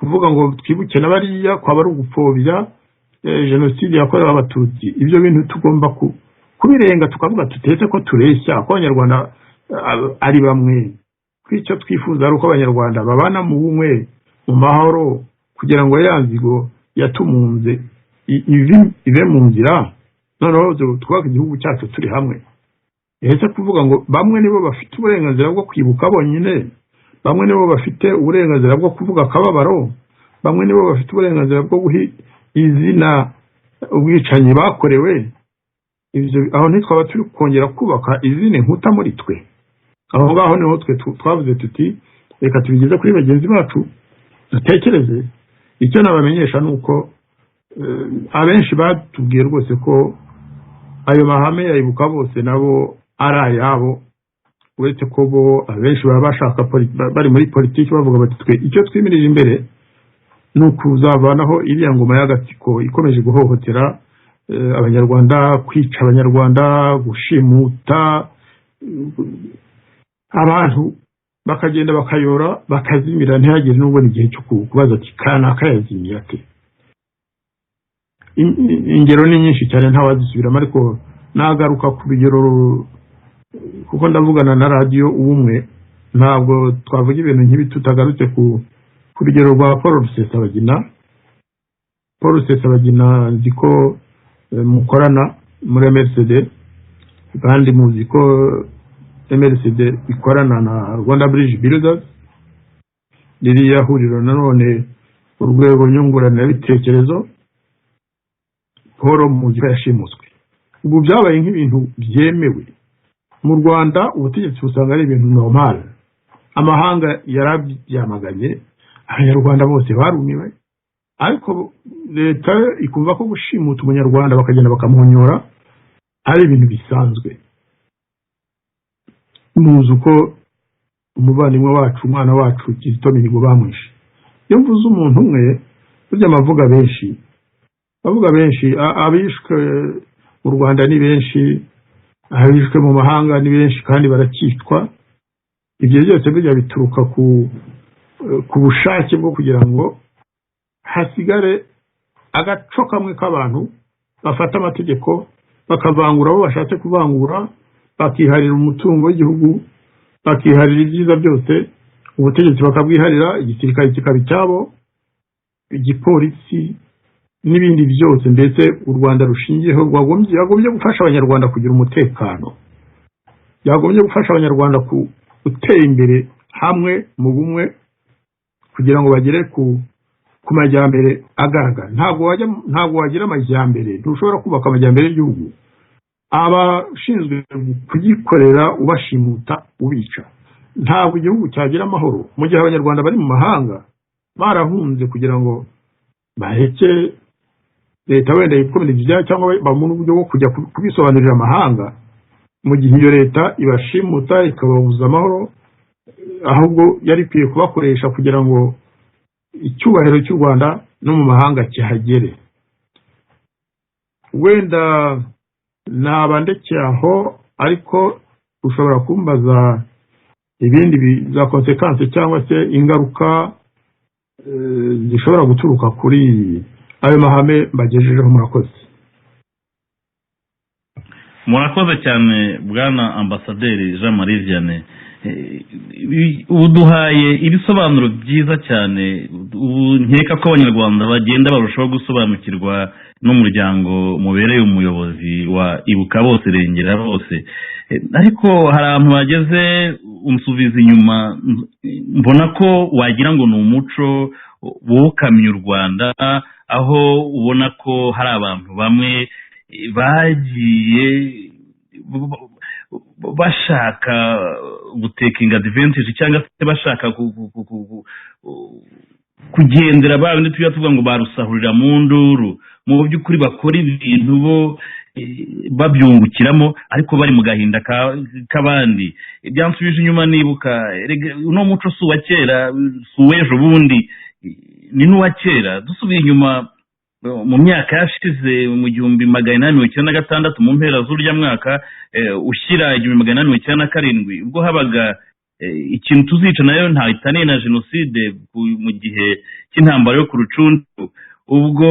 kuvuga ngo twibuke na bariya kwaba ari ugupfobya jenoside yakorewe abatutsi. Ibyo bintu tugomba kubirenga, tukavuga tutetse ko tureshya ko Abanyarwanda ari bamwe. Icyo twifuza ari uko Abanyarwanda babana mu bumwe, mu mahoro, kugira ngo ya nzigo yatumunze ive mu nzira, noneho twubake igihugu cyacu turi hamwe. Ese kuvuga ngo bamwe nibo bafite uburenganzira bwo kwibuka bonyine, bamwe nibo bafite uburenganzira bwo kuvuga akababaro, bamwe nibo bafite uburenganzira bwo guha izina ubwicanyi bakorewe. Aho ntitwaba turi kongera kubaka izindi nkuta muri twe. Aho ngaho niho twe twavuze tuti reka tubigeze kuri bagenzi bacu, dutekereze. Icyo nabamenyesha ni uko abenshi batubwiye rwose ko ayo mahame yayibuka bose nabo ari ayabo, uretse ko bo abenshi baba bashaka bari muri politiki bavuga bati twe icyo twimirije imbere ni ukuzavanaho iriya ngoma y'agatsiko ikomeje guhohotera Abanyarwanda, kwica Abanyarwanda, gushimuta abantu, bakagenda bakayora bakazimira, ntihagire n'ubwo igihe cyo kubaza ati kanaka yazimiye ate. Ingero ni nyinshi cyane ntawazisubiramo, ariko nagaruka ku bigero kuko ndavugana na radio Ubumwe, ntabwo twavuga ibintu nk'ibi tutagarutse ku rugero rwa Paul Rusesabagina. Paul Rusesabagina nziko mukorana muri MRCD, kandi muzi ko MRCD ikorana na Rwanda Bridge Builders, ririya huriro nanone urwego nyunguranabitekerezo. Paul muzi yashimuswe. Ubu byabaye nk'ibintu byemewe mu Rwanda, ubutegetsi busanga ari ibintu normal. Amahanga yarabyamaganye, Abanyarwanda bose barumiwe, ariko leta ikumva ko gushimuta Umunyarwanda bakagenda bakamuhonyora ari ibintu bisanzwe. Muzi uko umuvandimwe wacu, umwana wacu Kizito Mihigo bamwishe. Iyo mvuze umuntu umwe burya amavuga benshi, abishwe mu Rwanda ni benshi, abishwe mu mahanga ni benshi, kandi barakicwa. Ibyo byose bijya bituruka ku bushake bwo kugira ngo hasigare agaco kamwe k'abantu bafata amategeko bakavangura abo bashatse kuvangura, bakiharira umutungo w'igihugu, bakiharira ibyiza byose, ubutegetsi bakabwiharira, igisirikare kikaba icyabo, igipolisi n'ibindi byose. Ndetse u Rwanda rushingiyeho rwagombye gufasha Abanyarwanda kugira umutekano, yagombye gufasha Abanyarwanda gutera imbere hamwe mu bumwe, kugira ngo bagere ku majyambere agaragara. Ntabwo wagira amajyambere, ntushobora kubaka amajyambere y'igihugu abashinzwe kugikorera ubashimuta ubica. Ntabwo igihugu cyagira amahoro mu gihe Abanyarwanda bari mu mahanga barahunze kugira ngo baheke leta wenda yikomera ibyaha cyangwa bamuntu uburyo bwo kujya kubisobanurira amahanga mu gihe iyo leta ibashimuta ikababuza amahoro, ahubwo yari ikwiye kubakoresha kugira ngo icyubahiro cy'u Rwanda no mu mahanga kihagere. Wenda nabandekeye aho, ariko ushobora kumbaza ibindi za konsekanse cyangwa se ingaruka zishobora guturuka kuri ayo mahame mbagejejeho. Murakoze cyane bwana ambasaderi Jean Marie Vianney. Uduhaye ibisobanuro byiza cyane, nkeka ko abanyarwanda bagenda barushaho gusobanukirwa n'umuryango mubereye umuyobozi wa Ibuka Bose Rengera Bose. Ariko hari abantu bageze unsubiza inyuma, mbona ko wagira ngo ni umuco wokamye u Rwanda, aho ubona ko hari abantu bamwe bagiye bashaka gutekinga advantage cyangwa se bashaka kugendera babindi tuya tuvuga ngo barusahurira mu nduru, mu by'ukuri bakora ibintu bo babyungukiramo ariko bari mu gahinda k'abandi. Byansubije inyuma nibuka uno muco si uwa kera, si uw'ejo bundi, ni n'uwa kera. Dusubiye inyuma mu myaka yashize mu 1896 mu mpera z'urya mwaka ushyira 1897, ubwo habaga ikintu tuzica nayo ntahitaniye na jenoside mu gihe cy'intambara yo ku Rucuncu, ubwo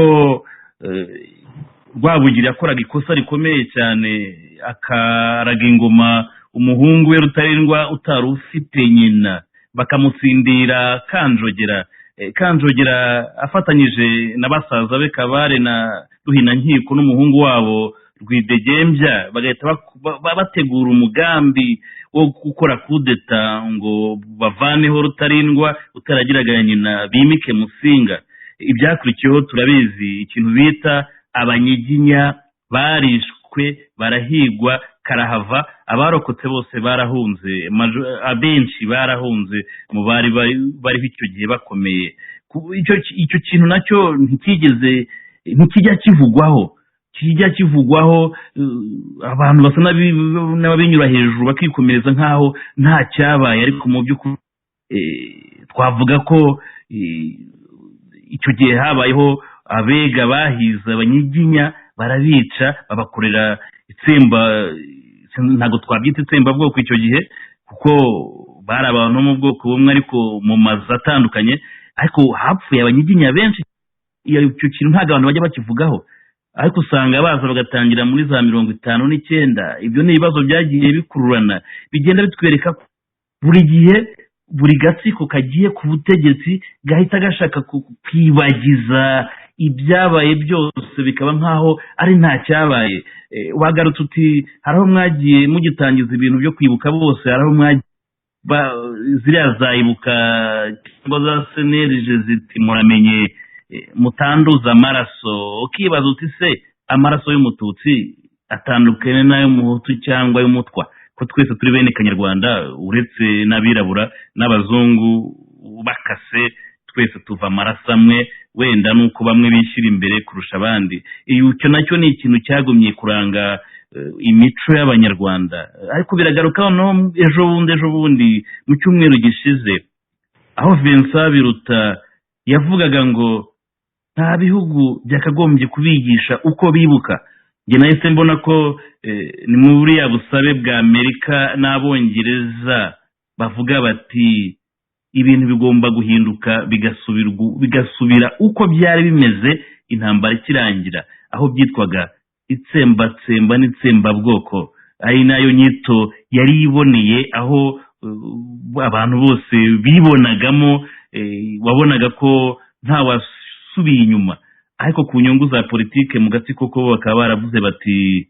Rwabugiri yakoraga ikosa rikomeye cyane, akaraga ingoma umuhungu we Rutarindwa utari ufite nyina, bakamutsindira Kanjogera afatanyije na basaza be Kabare na Ruhinankiko n'umuhungu wabo Rwidegembya, bagahita bategura umugambi wo gukora kudeta ngo bavaneho Rutarindwa utaragiraga nyina, bimike Musinga. Ibyakurikiyeho turabizi, ikintu bita abanyiginya barishwe barahigwa karahava, abarokotse bose barahunze, abenshi barahunze mu bari bariho icyo gihe bakomeye. Icyo kintu nacyo ntikijya kivugwaho, abantu basa n'ababinyura hejuru bakikomereza nkaho nta cyabaye, ariko mu by'ukuri twavuga ko icyo gihe habayeho abega bahiza abanyiginya, barabica babakorera itsemba, ntabwo twabyita itsembabwoko icyo gihe kuko bari abantu mu bwoko bumwe ariko mu mazu atandukanye, ariko hapfuye abanyiginya benshi. Icyo kintu ntabwo abantu bajya bakivugaho, ariko usanga baza bagatangira muri za 59. Ibyo ni ibibazo byagiye bikururana, bigenda bitwereka ko buri gihe buri gatsiko kagiye ku butegetsi gahita gashaka kwibagiza ibyabaye byose, bikaba nkaho ari nta cyabaye. Wagarutse uti haraho mwagiye mugitangiza ibintu byo kwibuka bose, haraho mwagiye ziriya za Ibuka cyangwa za senerije ziti muramenye mutanduza amaraso, ukibaza uti se amaraso y'umututsi atandukanye n'ay'umuhutu cyangwa y'umutwa, ko twese turi bene Kanyarwanda, uretse n'abirabura n'abazungu bakase, twese tuva amaraso amwe, wenda nuko bamwe bishyira imbere kurusha abandi. Icyo nacyo ni ikintu cyagumye kuranga imico y'Abanyarwanda, ariko biragaruka no ejo bundi mu cyumweru gishize, aho Vincent Biruta yavugaga ngo nta bihugu byakagombye kubigisha uko bibuka. Nge nahise mbona ko ni mu buriya busabe bwa Amerika n'Abongereza bavuga bati ibintu bigomba guhinduka bigasubira uko byari bimeze intambara ikirangira, aho byitwaga itsembatsemba n'itsembabwoko, ari nayo nyito yari iboneye, aho abantu bose bibonagamo, wabonaga ko nta wasubiye inyuma. Ariko ku nyungu za politike mu gatsiko ko bakaba baravuze bati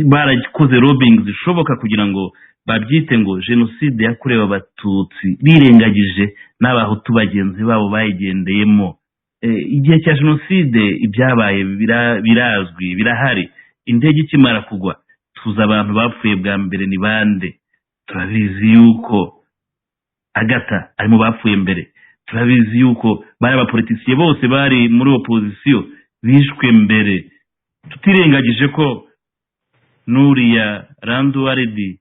barakoze lobbying zishoboka kugira ngo babyite ngo jenoside yakorewe Abatutsi, birengagije n'Abahutu bagenzi babo bayigendeyemo. Igihe cya jenoside ibyabaye birazwi, birahari. Indege ikimara kugwa tuzi abantu bapfuye bwa mbere ni bande. Turabizi yuko Agata ari mu bapfuye mbere, turabizi yuko bari abapolitisiye bose bari muri opposition bishwe mbere, tutirengagije ko n'uriya Randu Waridi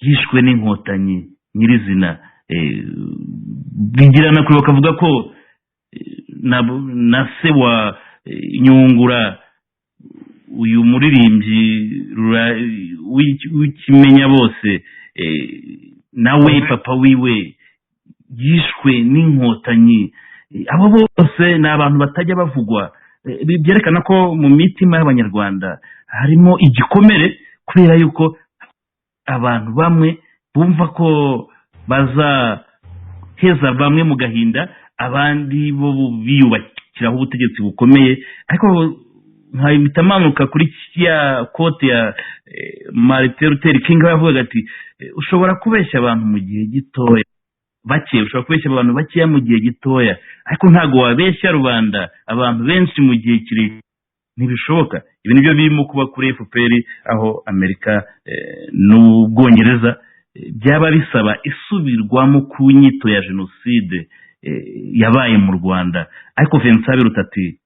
yishwe n'inkotanyi nyirizina. Bigirana kuri bakavuga ko na se wa Nyungura, uyu muririmbyi w'ikimenya bose, nawe papa wiwe yishwe n'inkotanyi. Abo bose ni abantu batajya bavugwa. Byerekana ko mu mitima y'Abanyarwanda harimo igikomere, kubera yuko abantu bamwe bumva ko bazaheza bamwe mu gahinda, abandi bo biyubakiraho ubutegetsi bukomeye. Ariko nkahita manuka kuri ya kote ya Martin Luther King yavuga ati ushobora kubeshya abantu mu gihe gitoya bake, ushobora kubeshya abantu bakeya mu gihe gitoya, ariko ntago wabeshya rubanda abantu benshi mu gihe kirekire. Ntibishoboka. Ibi nibyo birimo kuba kuri FPR, aho Amerika n'Ubwongereza byaba bisaba isubirwamo ku nyito ya jenoside yabaye mu Rwanda. Ariko Vincent Biruta ati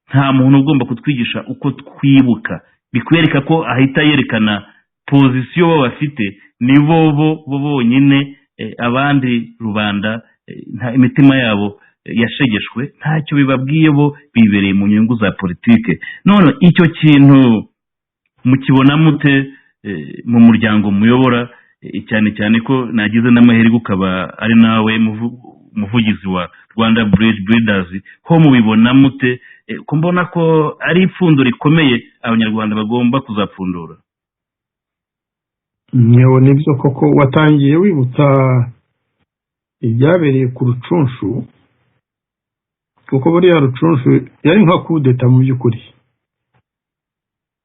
nta muntu ugomba kutwigisha uko twibuka. Bikwereka ko ahita yerekana pozisiyo bo bafite, ni bo bonyine, abandi rubanda imitima yabo yashegeshwe, ntacyo bibabwiye, bo bibereye mu nyungu za politike. None icyo kintu mukibona mute mu muryango muyobora, cyane cyane ko nagize n'amahirwe ukaba ari nawe umuvugizi wa Rwanda Bridge Builders, ho mubibona mute? Ko mbona ko ari ipfundo rikomeye Abanyarwanda bagomba kuzapfundura. Nibyo koko watangiye wibutsa ibyabereye ku Rucunshu, kuko buriya Rucunshu yari nka kudeta mu by'ukuri.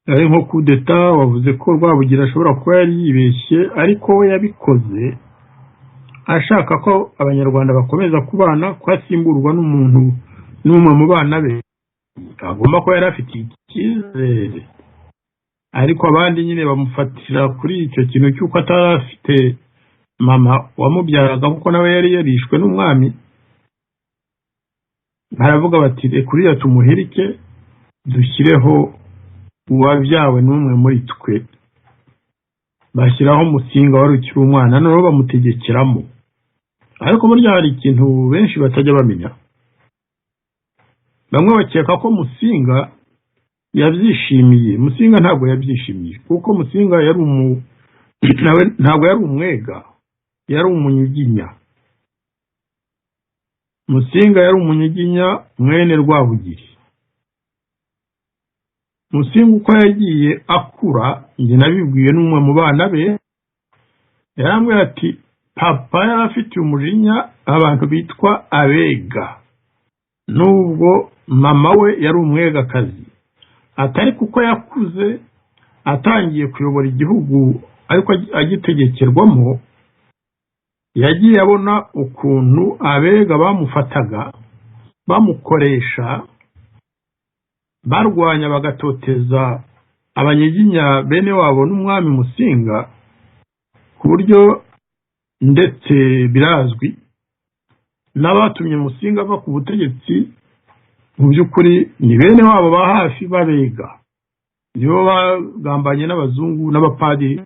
Yari nko kudeta, wavuze ko Rwabugira ashobora kuba yari yibeshye, ariko we yabikoze ashaka ko Abanyarwanda bakomeza kubana, ko asimburwa n'umuntu n'umwe mu bana be agomba ko yari afite icyizere. Ariko abandi nyine bamufatira kuri icyo kintu cy'uko atarafite mama wamubyaraga, kuko nawe yari yarishwe n'umwami. Baravuga bati kuriya tumuhirike, dushyireho uwabyawe n'umwe muri twe. Bashyiraho Musinga wari ukiri umwana, noneho bamutegekeramo. Ariko burya hari ikintu benshi batajya bamenya. Bamwe bakeka ko Musinga yabyishimiye. Musinga ntabwo yabyishimiye, kuko Musinga yari ntabwo yari umwega, yari umunyiginya. Musinga yari umunyiginya mwene Rwabugiri. Musinga uko yagiye akura, njye nabibwiye n'umwe mu bana be, yarambwira ati papa yari afitiye umujinya abantu bitwa abega, nubwo mama we yari umwegakazi. Atari kuko yakuze atangiye kuyobora igihugu, ariko agitegekerwamo yagiye abona ukuntu abega bamufataga, bamukoresha, barwanya bagatoteza abanyiginya bene wabo n'umwami Musinga, ku buryo ndetse birazwi n'abatumye Musinga ava ku butegetsi mu by'ukuri ni bene wabo ba hafi babega. Nibo bagambanye n'abazungu n'abapadiri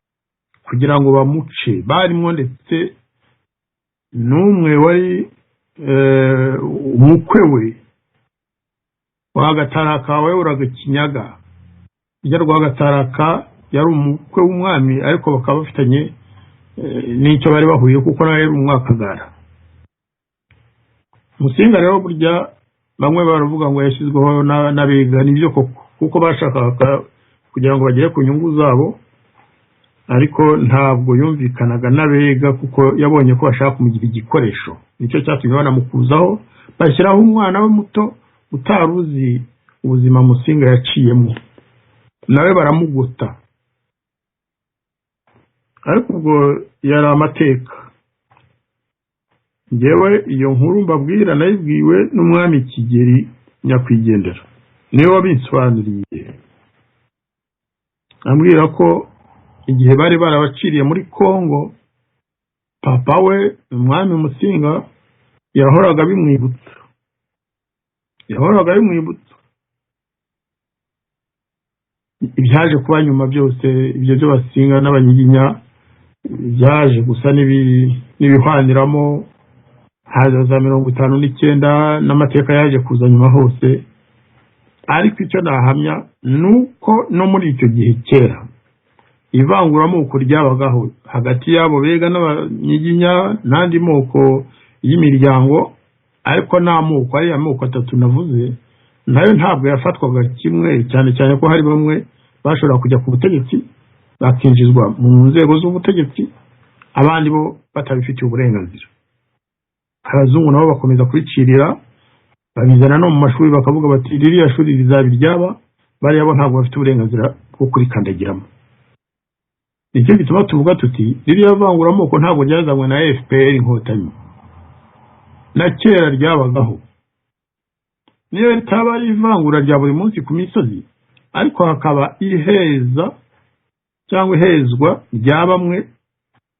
kugira ngo bamuce. Barimo ndetse n'umwe wari umukwe we Rwagataraka wayoboraga Kinyaga. Irya Rwagataraka yari umukwe w'umwami, ariko bakaba bafitanye n'icyo bari bahuye, kuko nawe yari umwakagara. Musinga rero burya bamwe baravuga ngo yashyizweho n'abega, nibyo koko, kuko bashakaga kugira ngo bagere ku nyungu zabo, ariko ntabwo yumvikanaga n'abega, kuko yabonye ko bashaka kumugira igikoresho. Nicyo cyatumye banamukuzaho, bashyiraho umwana we muto utaruzi ubuzima Musinga yaciyemo, nawe baramugota. Ariko ubwo yari amateka. Ngewe iyo nkuru mbabwira nayibwiwe n'umwami Kigeli Nyakwigendera, niwe wabinsobanuriye. Ambwira ko igihe bari barabaciriye muri Kongo, papa we umwami Musinga yahoraga bimwibutsa. yahoraga ari mwibutso. Ibyaje kuba nyuma byose ibyo byo basinga n'abanyiginya byaje gusa n'ibihwaniramo haza za 59 n'amateka yaje kuza nyuma hose. Ariko icyo nahamya nuko no muri icyo gihe kera ivanguramoko ryabagaho hagati yabo bega n'abanyiginya n'andi moko y'imiryango, ariko n'amoko ari amoko atatu navuze nayo ntabwo yafatwaga kimwe, cyane cyane ko hari bamwe bashobora kujya ku butegetsi bakinjizwa mu nzego z'ubutegetsi, abandi bo batabifitiye uburenganzira. Abazungu nabo bakomeza kwicirira, babizana no mu mashuri bakavuga bati ririya shuri rizabiryaba, bari yabo ntabwo bafite uburenganzira bwo kurikandagiramo. Nicyo gituma tuvuga tuti ririya vanguramoko ntabwo ryazanywe na FPR Inkotanyi, na kera ryabagaho. Niyo ritaba ari ivangura rya buri munsi ku misozi, ariko hakaba iheza cyangwa ihezwa rya bamwe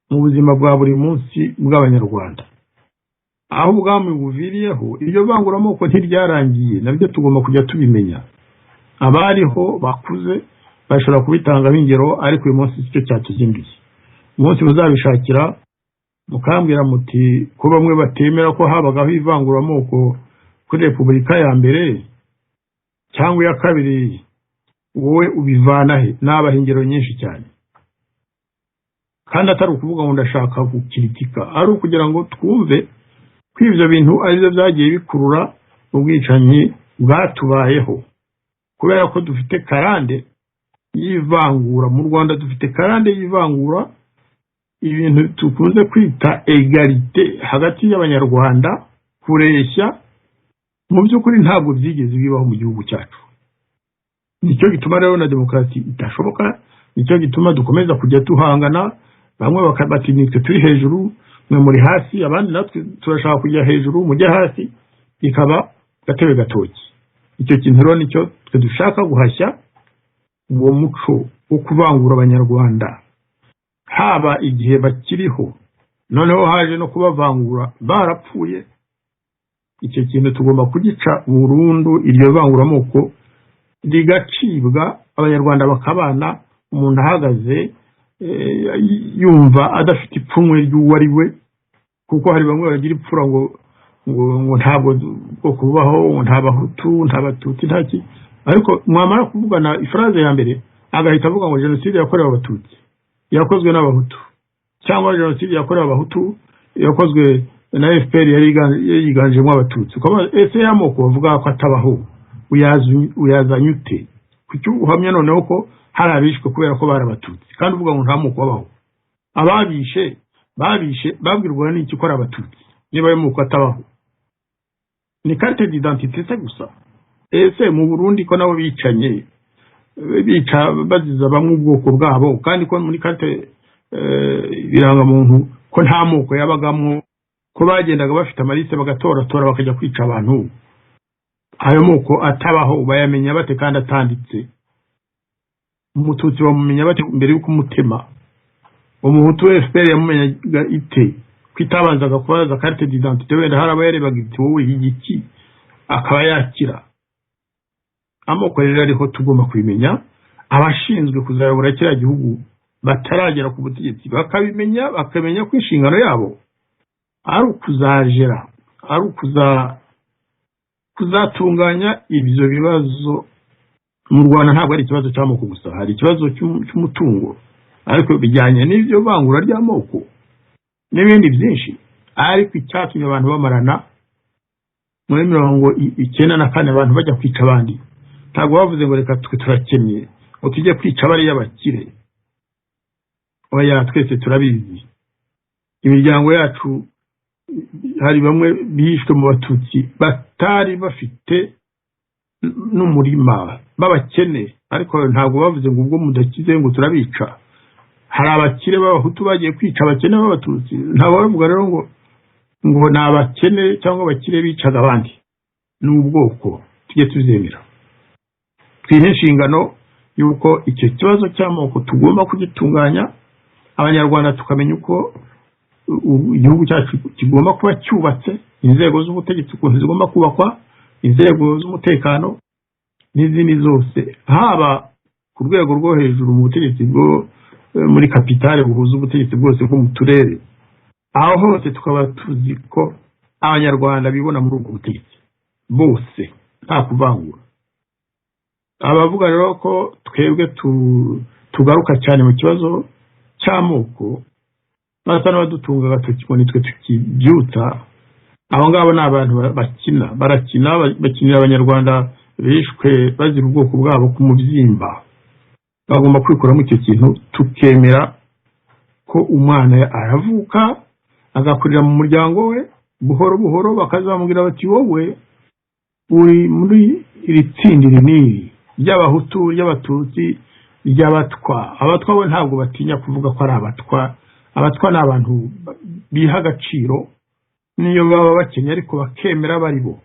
mu buzima bwa buri munsi bw'Abanyarwanda. Aho ubwami buviriyeho iryo vanguramoko ntiryarangiye, nabyo tugomba kujya tubimenya. Abariho bakuze bashobora kubitangaho ingero, ariko uyu munsi icyo cyatuzinduye. Umunsi muzabishakira mukambwira muti ko bamwe batemera ko habagaho ivanguramoko kuri Repubulika ya mbere cyangwa iya kabiri, wowe ubivana he? Nabaha ingero nyinshi cyane, kandi atari ukuvuga ngo ndashaka gukiritika, ari ukugira ngo twumve ko ibyo bintu aribyo byagiye bikurura ubwicanyi bwatubayeho. Kubera ko dufite karande y'ivangura mu Rwanda, dufite karande y'ivangura, ibintu tukunze kwita egalite hagati y'Abanyarwanda, kureshya, mu by'ukuri ntabwo byigeze bibaho mu gihugu cyacu. Nicyo gituma rero na demokarasi itashoboka, nicyo gituma dukomeza kujya tuhangana, bamwe bakabati nitwe turi hejuru mwe muri hasi, abandi natwe turashaka kujya hejuru mujya hasi, ikaba gatebe gatoki. Icyo kintu rero nicyo twe dushaka guhashya, uwo muco wo kuvangura Abanyarwanda, haba igihe bakiriho, noneho haje no kubavangura barapfuye. Icyo kintu tugomba kugica burundu, iryo vanguramoko rigacibwa, Abanyarwanda bakabana, umuntu ahagaze yumva adafite ipfunwe ry'uwo ari we, kuko hari bamwe bagira ipfura ngo ntabwo bwo kubaho, nta Bahutu, nta Batutsi, ntaki. Ariko mwamara kuvugana ifraze ya mbere agahita avuga ngo jenoside yakorewe Abatutsi yakozwe n'Abahutu, cyangwa jenoside yakorewe Abahutu yakozwe na FPR yiganjemo Abatutsi. Kuba ese y'amoko bavuga ko atabaho, uyazanye ute? Kuki uhamya noneho ko hari abishwe kubera ko bari Abatutsi, kandi uvuga ngo nta moko wabaho? Ababishe babwirwa n'iki ko ari Abatutsi niba yo moko atabaho? Ni carte d'identité se gusa. Ese mu Burundi ko nabo bicanye, bica baziza bamwe ubwoko bwabo, kandi ko muri carte biranga muntu ko nta moko yabagamwo, ko bagendaga bafite amaliste bagatora bakajya kwica abantu? Ayo moko atabaho bayamenya bate kandi atanditse? Umututsi bamumenya bate mbere yuko umutema? Umuhutu FPR yamumenya ite kwitabanzaga kubaza carte d'identité? Wenda haraba yarebaga iti wowe igiki akaba yakira. Amoko rero ariho tugomba kubimenya, abashinzwe kuzayobora kiriya gihugu bataragera ku butegetsi bakabimenya, bakamenya ko inshingano yabo ari ukuzajera, ari kuzatunganya ibyo bibazo. Mu Rwanda ntabwo ari ikibazo cy'amoko gusa, hari ikibazo cy'umutungo, ariko bijyanye n'ibyo vangura ry'amoko n'ibindi byinshi. Ariko icyatumye abantu bamarana muri 1994 abantu bajya kwica abandi, ntabwo bavuze ngo reka twe turakennye ngo tujye kwica bariya bakire. Oya, twese turabizi imiryango yacu hari bamwe bishwe mu Batutsi batari bafite n'umurima babakene, ariko ntabwo bavuze ngo ubwo mudakize ngo turabica. Hari abakire b'Abahutu bagiye kwica abakene b'Abatutsi, ntabwo bavuga rero ngo ni abakene cyangwa abakire bicaga abandi. Ni ubwoko tujye tuzemera, twihe inshingano yuko icyo kibazo cy'amoko tugomba kugitunganya, Abanyarwanda tukamenya uko igihugu cyacu kigomba kuba cyubatse, inzego z'ubutegetsi ukuntu zigomba kubakwa, inzego z'umutekano n'izindi zose, haba ku rwego rwo hejuru mu butegetsi bwo muri kapitale buhuza ubutegetsi bwose bwo mu turere, aho hose tukaba tuzi ko abanyarwanda bibona muri ubwo butegetsi bose nta kuvangura. Abavuga rero ko twebwe tugaruka cyane mu kibazo cy'amoko basa n'abadutunga agatoki ngo nitwe tukibyutsa, abo ngabo ni abantu bakinira abanyarwanda bishwe bazira ubwoko bwabo ku mubyimba. Bagomba kwikuramo icyo kintu, tukemera ko umwana aravuka agakurira mu muryango we buhoro buhoro, bakazamubwira bati wowe uri muri iri tsindiri n'iri ry'abahutu, ry'abatutsi, ry'abatwa. Abatwa we ntabwo batinya kuvuga ko ari abatwa. Abatwa ni abantu biha agaciro niyo baba bakennye, ariko bakemera bari bo,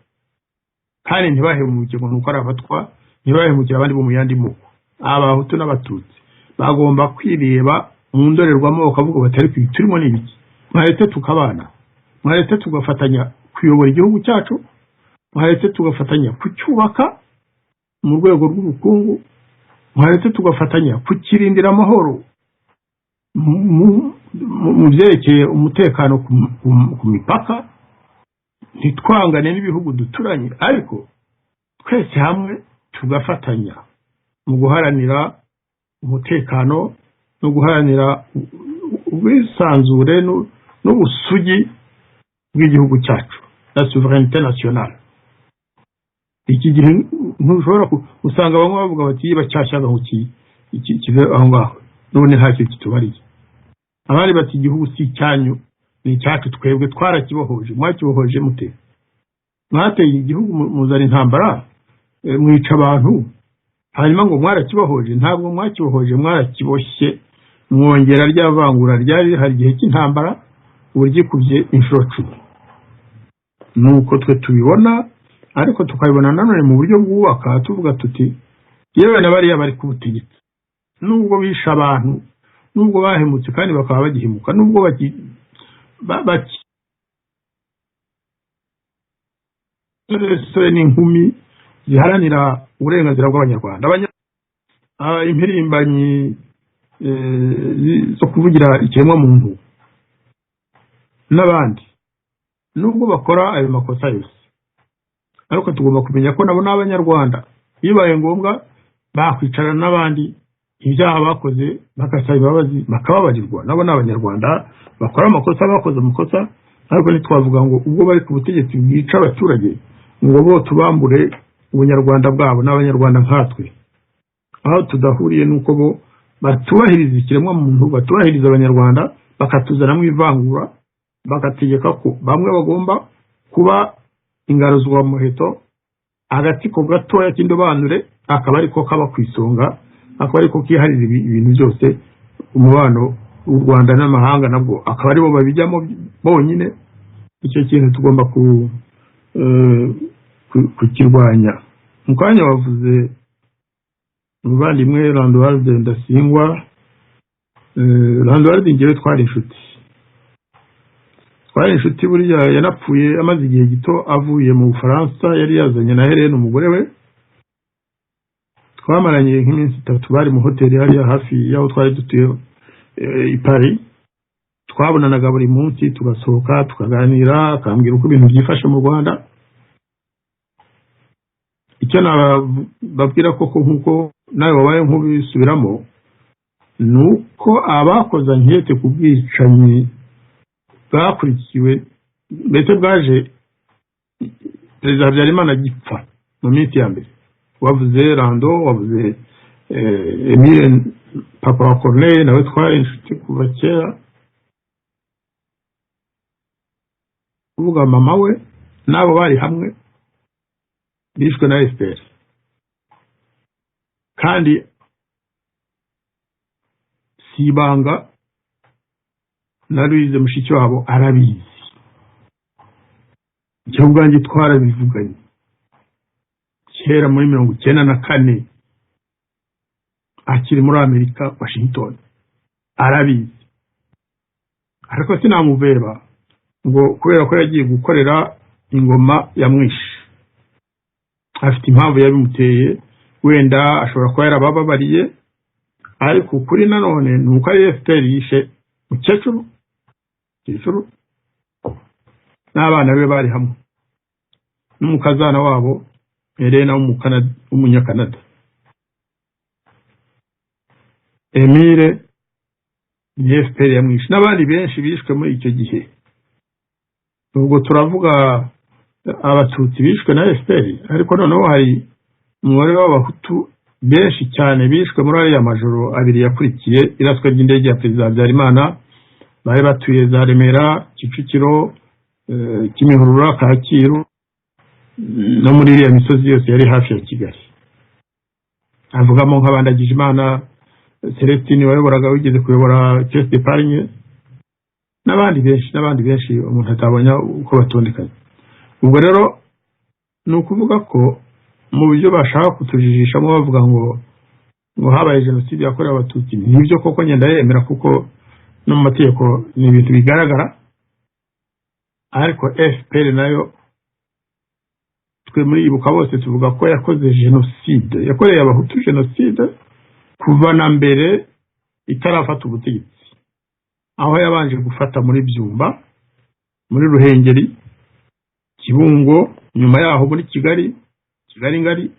kandi ntibahemukire ngo nuko ari abatwa, ntibahemukire abandi bo mu yandi moko. Abahutu n'abatutsi bagomba kwireba mu ndorerwamo bakavuga bati ariko ibi turimo ni ibiki? Mwaretse tukabana, mwaretse tugafatanya kuyobora igihugu cyacu, mwaretse tugafatanya kucyubaka mu rwego rw'ubukungu, mwaretse tugafatanya kukirindira amahoro mu byerekeye umutekano ku mipaka, ntitwangane n'ibihugu duturanye, ariko twese hamwe tugafatanya mu guharanira umutekano no guharanira ubwisanzure n'ubusugi bw'igihugu cyacu, la souveraineté nationale. Iki gihe ntushobora usanga bamwe bavuga bati yiba cyashyaga ngo kive aho ngaho, none ntacyo kitubariye. Abandi bati igihugu si icyanyu, ni icyacu, twebwe twarakibohoje. Mwakibohoje mute? Mwateye igihugu muzana intambara, mwica abantu, hanyuma ngo mwarakibohoje? Ntabwo mwakibohoje, mwarakiboshye, mwongera ryavangura ryari hari igihe cy'intambara uburyo inshuro 10. Nuko twe tubibona, ariko tukabibona nanone mu buryo bwubaka, tuvuga tuti yewe n'abariya bari ku butegetsi, nubwo bisha abantu, nubwo bahemutse kandi bakaba bagihemuka, nubwo basore n'inkumi ziharanira uburenganzira bw'abanyarwanda, impirimbanyi zo kuvugira ikiremwa muntu n'abandi, nubwo bakora ayo makosa yose, ariko tugomba kumenya ko nabo n'abanyarwanda, bibaye ngombwa bakwicara n'abandi ibyaha bakoze bakasaba imbabazi bakababarirwa. Nabo n'abanyarwanda bakora amakosa, bakoze amakosa, ariko ntitwavuga ngo ubwo bari ku butegetsi bwica abaturage ngo bo tubambure ubunyarwanda bwabo. N'abanyarwanda nkatwe, aho tudahuriye nuko bo batubahiriza ikiremwa muntu, batubahiriza abanyarwanda, bakatuzanamo ivangura, bagategeka ko bamwe bagomba kuba ingaruzwa muheto, agatsiko gatoya k'indobanure akaba ariko kaba kwisonga, akaba ariko kiharira ibintu byose, umubano w'u Rwanda n'amahanga nabwo akaba aribo babijyamo bonyine. Icyo kintu tugomba kukirwanya. Mukanya wavuze umuvandimwe Landward Ndasingwa. Landward ngewe twari inshuti buriya yanapfuye amaze igihe gito avuye mu Bufaransa, yari yazanye na Helene umugore we. Twamaranye nk'iminsi 3, bari mu hoteli hariya hafi yaho twari dutuye i Paris. Twabonanaga buri munsi, tugasohoka tukaganira, akambwira uko ibintu byifashe mu Rwanda. Icyo nababwira koko nkuko nawe wabaye nk'ubisubiramo, nuko abakoze nkete ku bwicanyi bwakurikiwe mbese bwaje Perezida Habyarimana gipfa mu minsi ya mbere. Wavuze Rando, wavuze Emile papa wa Corneille, nawe twari inshuti kuva kera. Uvuga mama we nabo bari hamwe bishwe na FPR, kandi sibanga na Louise mushiki wabo arabizi. Cyo ubwanjye twarabivuganye kera muri 1994 akiri muri Amerika, Washington, arabizi. Ariko sinamuveba ngo kubera ko yagiye gukorera ingoma ya mwishe. afite impamvu yabimuteye, wenda ashobora kuba yarabababariye, ariko ukuri nanone ni uko ari FPR yishe Mukecuru n'abana be bari hamwe n'umukazana wabo Helena w'umunyakanada. Emile ni FPR yamwishe, n'abandi benshi bishwe muri icyo gihe. Ubwo turavuga abatutsi bishwe na FPR, ariko noneho hari umubare w'abahutu benshi cyane bishwe muri ariya majoro abiri yakurikiye iraswa ry'indege ya Perezida Habyarimana. Bari batuye za Remera, Kicukiro, Kimihurura, Kacyiru no muri iriya misozi yose yari hafi ya Kigali. Avugamo nk'Abandagijimana Celestine wayoboraga, wigeze kuyobora Caisse d'Epargne, n'abandi benshi umuntu atabanya uko batondekanye. Ubwo rero ni ukuvuga ko mu buryo bashaka kutujijishamo bavuga ngo habaye jenoside yakorewe abatutsi, nibyo koko ngenda yemera kuko no mu mategeko ni ibintu bigaragara, ariko FPR nayo twe muri Ibuka bose tuvuga ko yakoze jenoside, yakoreye abahutu jenoside kuva na mbere itarafata ubutegetsi, aho yabanje gufata muri Byumba, muri Ruhengeri, Kibungo, nyuma yaho muri Kigali ngari,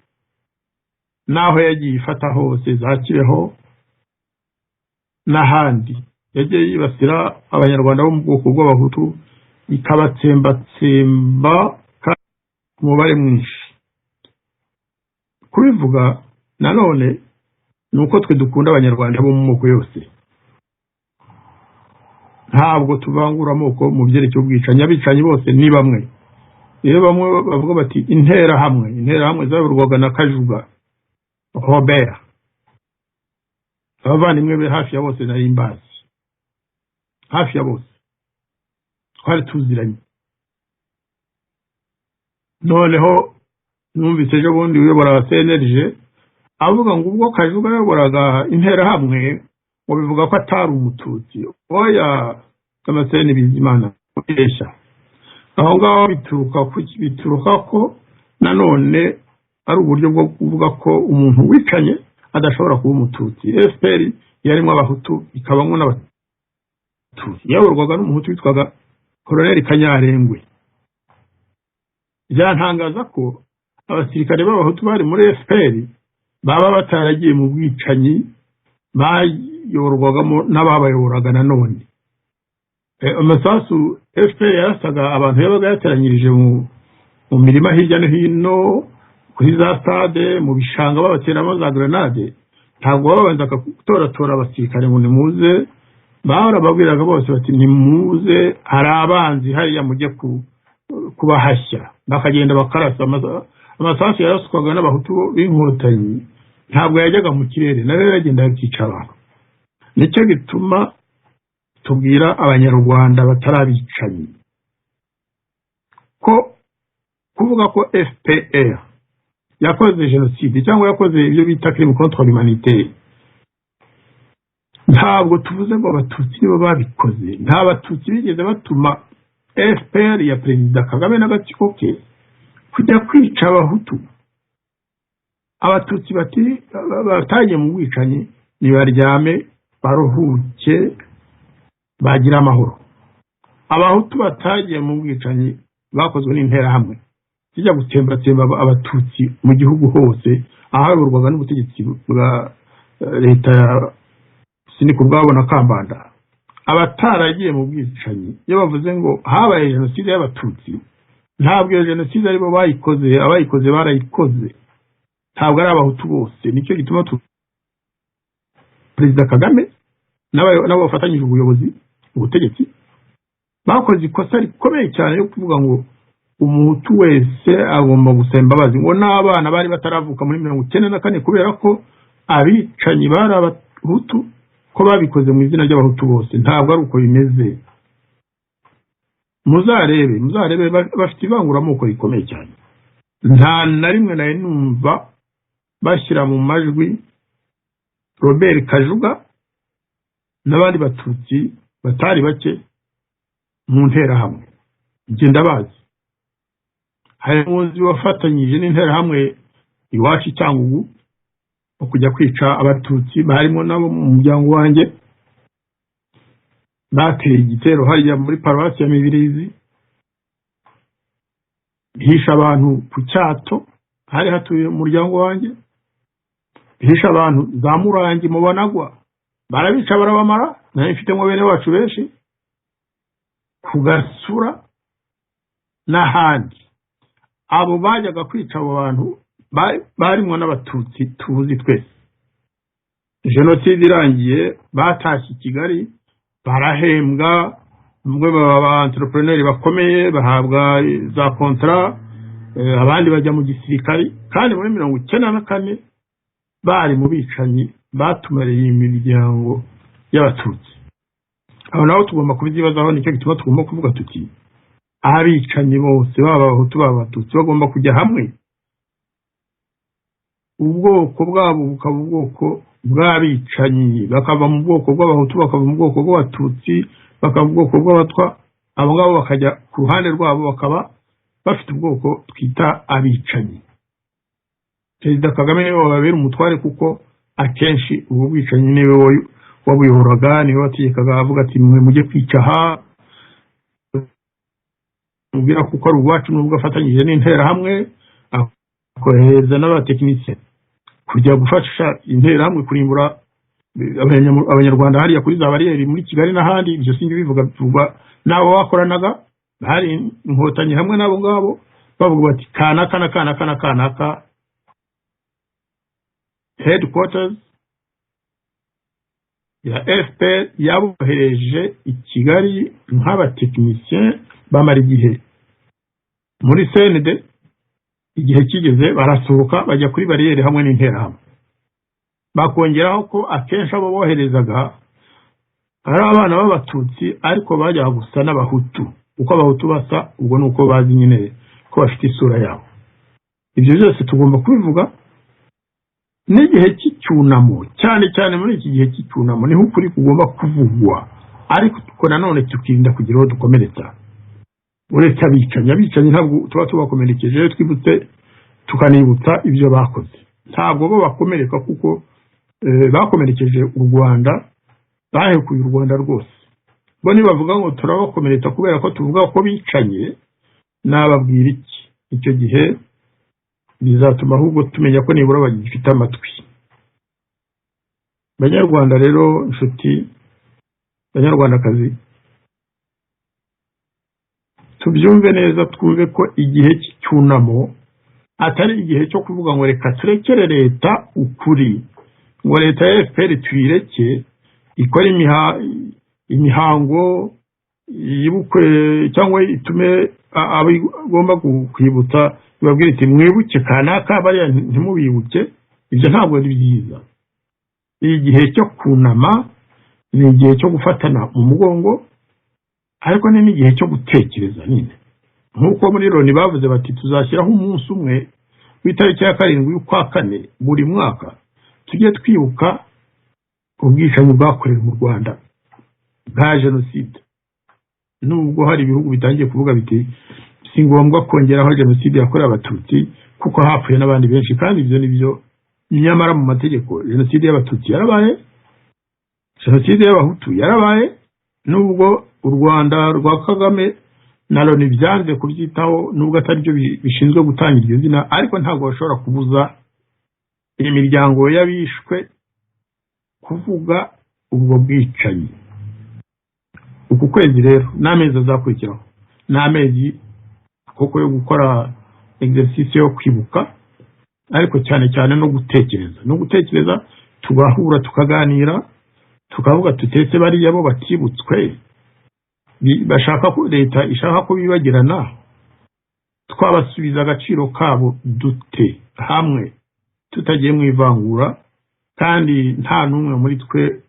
naho yagiye ifata hose za Kibeho n'ahandi. Yagiye yibasira abanyarwanda bo mu bwoko bw'abahutu, ikabatsembatsemba umubare mwinshi. Kubivuga nanone ni uko twe dukunda abanyarwanda bo mu moko yose, ntabwo tuvangura amoko mu byerekeye ubwicanyi. Abicanyi bose ni bamwe. Iyo bamwe bavuga bati interahamwe zayoborwaga na Kajuga Robert, abavandimwe be hafi ya bose nari mbazi, hafi ya bose twari tuziranye. Noneho numvise ejo bundi uyobora CNLG avuga ngo ubwo Kajuga yayoboraga interahamwe ngo bivuga ko atari umututsi. Oya, Damascene Bizimana ubeshya. Aho ngaho bituruka ko nanone ari uburyo bwo kuvuga ko umuntu wicanye adashobora kuba umututsi. FPR yarimo abahutu ikabamwo n'abatutsi, yayoborwaga n'umuhutu witwaga Colonel Kanyarengwe. Byantangaza ko abasirikare b'abahutu bari muri FPR baba bataragiye mu bwicanyi bayoborwagamo n'ababayoboraga nanone. Amasasu FPR yasaga abantu yabaga yateranyirije mu mirima hirya no hino, kuri za stade, mu bishanga babateramo za grenade. Ntabwo babanzaga gutoratora abasirikare ngo nimuze, barababwiraga bose bati nimuze, hari abanzi hariya mujye kubahashya. Bakagenda bakarasa. Amasasu yarasukwaga n'abahutu b'inkotanyi, ntabwo yajyaga mu kirere, nayo yagenda yakica abantu. Nicyo gituma tubwira abanyarwanda batarabicanyi ko kuvuga ko FPR yakoze jenoside cyangwa yakoze ibyo bita crime contre l'humanité, ntabwo tuvuze ngo abatutsi nibo babikoze. Nta batutsi bigeze batuma FPR ya Perezida Kagame n'agatsiko ke kujya kwica abahutu. Abatutsi batagiye mu bwicanyi nibaryame baruhuke bagira amahoro. Abahutu batagiye mu bwicanyi bakozwe n'interahamwe zijya gutsembatsemba abatutsi mu gihugu hose ahayoborwaga n'ubutegetsi bwa leta ya Siniku bwabona Kambanda. Abataragiye mu bwicanyi iyo bavuze ngo habaye jenoside y'abatutsi, ntabwo iyo jenoside aribo bayikoze, abayikoze barayikoze, ntabwo ari abahutu bose. Nicyo gituma Perezida Kagame nabo bafatanyije ubutegetsi bakoze ikosa rikomeye cyane yo kuvuga ngo umuhutu wese agomba gusaba imbabazi, ngo n'abana bari bataravuka muri 1994 kubera ko abicanyi bari abahutu, ko babikoze mu izina ry'abahutu bose. Ntabwo ari uko bimeze. Muzarebe bafite ivanguramoko rikomeye cyane. Nta na rimwe nayo numva bashyira mu majwi Robert Kajuga n'abandi batutsi batari bake mu nterahamwe. Genda bazi hari n'undi wafatanyije n'interahamwe iwacu i Cyangugu kujya kwica abatutsi barimo nabo mu muryango wanjye, bateye igitero hariya muri paruwasi ya Mibirizi, hisha abantu ku Cyato hari hatuye umuryango wanjye, hisha abantu za Murangi mu Banagwa barabica barabamara, nari mfitemo bene wacu benshi ku Gasura n'ahandi. Abo bajyaga kwica abo bantu barimo n'abatutsi tuzi twese. Jenoside irangiye batashye Kigali, barahembwa, mwe baba entrepreneur bakomeye, bahabwa za contrat, abandi bajya mu gisirikari, kandi muri 1994 bari mu bicanyi batumereye imiryango y'abatutsi. Aho naho tugomba kubibazaho, nicyo gituma tugomba kuvuga tuti abicanyi bose baba abahutu b'abatutsi bagomba kujya hamwe, ubwoko bwabo bukaba ubwoko bw'abicanyi, bakava mu bwoko bw'abahutu bakava mu bwoko bw'abatutsi, bakava mu bwoko bw'abatwa, abo ngabo bakajya ku ruhande rwabo bakaba bafite ubwoko twita abicanyi. Perezida Kagame niwe wababera umutware, kuko akenshi ubu bwicanyi niwe wabuyoboraga, niwe wategekaga avuga ati mwe mujye kwica aha, ubwira kuko ari uwacu n'ubwo afatanyije n'interahamwe, akohereza n'abatekinisiye kujya gufasha interahamwe kurimbura abanyarwanda hariya kuri za bariyeri muri Kigali n'ahandi. Ibyo sinzi bivuga nabo bakoranaga, hari inkotanyi hamwe nabo ngabo, bavuga bati kanaka headquarters ya FPR yabohereje i Kigali nk'abatekinisiye, bamara igihe muri CND, igihe kigeze barasohoka bajya kuri bariyeri hamwe n'interahamwe. Bakongeraho ko akenshi abo boherezaga ari abana b'abatutsi, ariko bajya gusa n'abahutu, uko abahutu basa ubwo nuko bazi nyine ko bafite isura yabo. Ibyo byose tugomba kubivuga. N'igihe cy'icyunamo, cyane muri iki gihe cy'icyunamo niho ukuri kugomba kuvugwa, ariko tuko nanone tukirinda kugira aho dukomeretsa. Uretse abicanyi ntabwo tuba tubakomerekeje, twibutse tukanibutsa ibyo bakoze. Ntabwo bo bakomereka kuko bakomerekeje u Rwanda, bahekuye u Rwanda rwose. Bo nibavuga ngo turabakomeretsa kubera ko tuvuga ko bicanye, nababwira iki? Icyo gihe bizatuma ahubwo tumenya ko nibura bagifite amatwi. Banyarwanda rero, inshuti banyarwandakazi, tubyumve neza, twumve ko igihe cy'icyunamo atari igihe cyo kuvuga ngo reka turekere leta ukuri, ngo leta ya FPR tuyireke ikora imihango y'ubukwe cyangwa itume abagomba kwibutsa ibabwira iti mwibuke kanaka bariya ntimubibuke. Ibyo ntabwo ari byiza. Igihe cyo kunama ni igihe cyo gufatana mu mugongo, ariko ni n'igihe cyo gutekereza nyine. Nk'uko muri Loni bavuze bati tuzashyiraho umunsi umwe w'itariki ya 7 y'ukwa 4 buri mwaka, tujye twibuka ubwicanyi bwakorewe mu Rwanda bwa jenoside. Nubwo hari ibihugu bitangiye kuvuga biti si ngombwa kongeraho jenoside yakorewe abatutsi kuko hapfuye n'abandi benshi, kandi ibyo nibyo. Nyamara mu mategeko jenoside y'abatutsi yarabaye, jenoside y'abahutu yarabaye, nubwo u Rwanda rwa Kagame na Loni byanze kubyitaho, nubwo atari byo bishinzwe gutanga iryo zina, ariko ntabwo bashobora kubuza imiryango y'abishwe kuvuga ubwo bwicanyi. Uku kwezi rero n'amezi azakurikiraho n'amezi koko yo gukora exercice yo kwibuka, ariko cyane no gutekereza, tugahura tukaganira, tukavuga tutetse bariya bo batibutswe, bashaka ko leta ishaka ko bibagirana, twabasubiza agaciro kabo dute hamwe, tutagiye mu ivangura, kandi nta numwe muri twe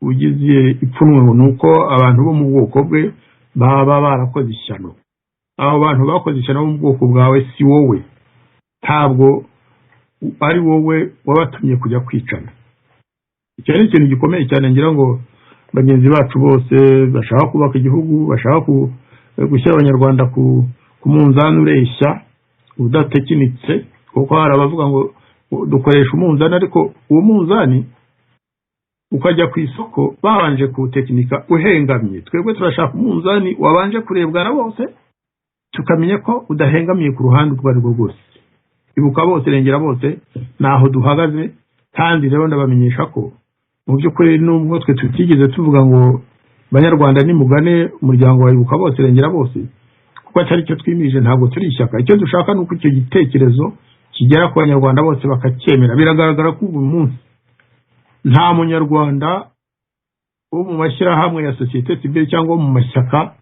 ugize ipfunwe nuko abantu bo mu bwoko bwe baba barakoze ishyano. Abo bantu bakoze ishyano mu bwoko bwawe si wowe, ntabwo ari wowe wabatumye kujya kwicana. Icyo ni ikintu gikomeye cyane, ngira ngo bagenzi bacu bose bashaka kubaka igihugu, bashaka gushyira abanyarwanda ku munzani ureshya, udatekinitse, kuko hari abavuga ngo dukoresha umunzani, ariko uwo munzani ukajya ku isoko babanje kuwutekinika uhengamye. Twebwe turashaka umunzani wabanje kurebwa na bose, tukamenya ko udahengamiye ku ruhande urwo arirwo rwose. Ibuka bose irengera bose naho duhagaze, kandi rero ndabamenyesha ko mu by'ukuri nubwo twe tutigeze tuvuga ngo Banyarwanda ni mugane umuryango wa Ibuka bose irengera bose, kuko atari cyo twimije, ntabwo turi ishyaka. Icyo dushaka nuko icyo gitekerezo kigera ku Banyarwanda bose bakacyemera. Biragaragara ko ubu munsi nta munyarwanda wo mu mashyirahamwe ya societe civile cyangwa mu mashyaka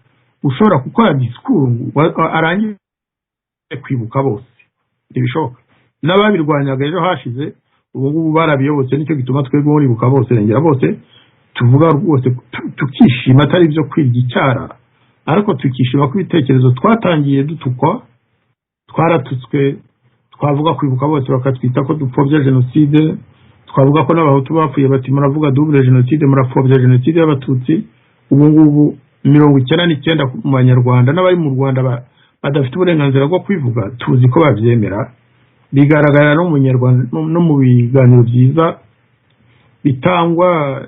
ushobora gukora disikuru arangiye kwibuka bose. Ntibishoboka. N'ababirwanyaga ejo hashize ubu ngubu barabiyobotse, nicyo gituma twebwe muri Ibuka bose irengera bose tuvuga rwose tukishima, atari byo kwirya icyara, ariko tukishima ko ibitekerezo twatangiye dutukwa, twaratutswe, twavuga kwibuka bose bakatwita ko dupfobya jenoside, twavuga ko n'abahutu bapfuye bati muravuga double jenoside, murapfobya jenoside y'abatutsi. Ubu ngubu 99% mu Banyarwanda n'abari mu Rwanda badafite uburenganzira bwo kwivuga tuzi ko bavyemera. Bigaragara no mu Nyarwanda no mu biganiro byiza bitangwa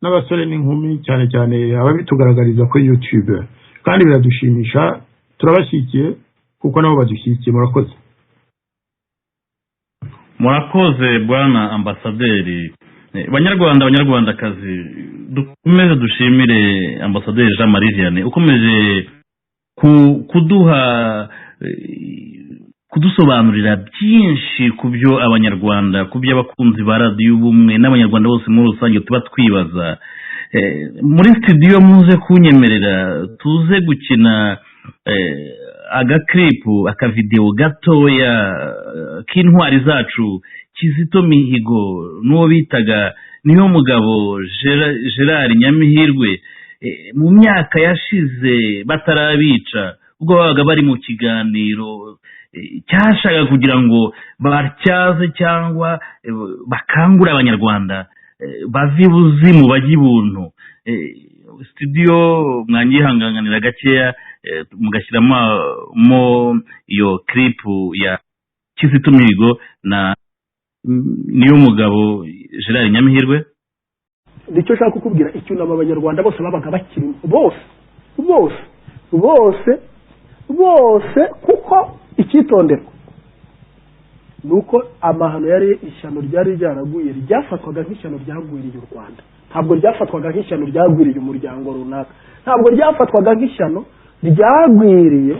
n'abasore n'inkumi, cyane cyane ababitugaragariza kuri YouTube, kandi biradushimisha. Turabashyikiye kuko nabo badushyikiye. Murakoze. Murakoze bwana ambasaderi. Banyarwandakazi, dukomeze dushimire ambasaderi Jean Marie Vianney ukomeje kudusobanurira byinshi ku byo Abanyarwanda, ku byo abakunzi ba radiyo ubumwe n'Abanyarwanda bose muri rusange tuba twibaza. Muri studio muze kunyemerera tuze gukina agaklipu, akavideo gatoya k'intwari zacu Kizito Mihigo n'uwo bitaga Niyomugabo Gerard Nyamihirwe mu myaka yashize batarabica, ubwo babaga bari mu kiganiro cyashaka kugira ngo batyaze cyangwa bakangura Abanyarwanda bave ibuzimu bajye ibuntu. Studio mwanyihanganganira gakeya mugashyiramo iyo clip ya Kizito Mihigo na Niyomugabo Gerard Nyamihirwe. Nicyo nshaka kukubwira, icyunamo Abanyarwanda bose babaga bakirimo, bose kuko icyitonderwa nuko amahano yari ishyano ryari ryaraguye, ryafatwaga nk'ishyano ryagwiriye u Rwanda. Ntabwo ryafatwaga nk'ishyano ryagwiriye umuryango runaka, ntabwo ryafatwaga nk'ishyano ryagwiriye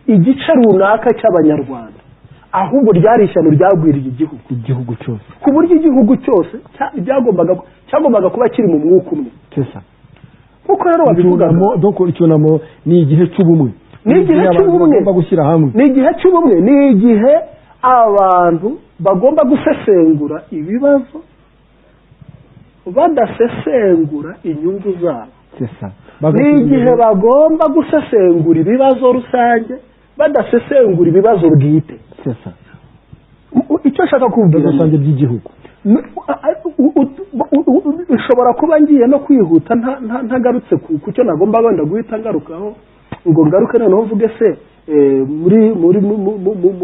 igice runaka cy'Abanyarwanda, ahubwo ryari ishyano ryagwiriye igihugu cyose, ku buryo igihugu cyose cyagombaga kuba kiri mu mwuka umwe. Kuko rero wabivugamo doko icyunamo ni igihe cy'ubumwe, ni igihe cy'ubumwe, ni igihe abantu bagomba gusesengura ibibazo badasesengura inyungu zabo. Ni igihe bagomba gusesengura ibibazo rusange badasesengura ibibazo bwite. Icyo nshaka kubwira rusange by'igihugu, ushobora kuba ngiye no kwihuta ntagarutse ku cyo nagomba wenda guhita ngarukaho, ngo ngaruke noneho mvuge se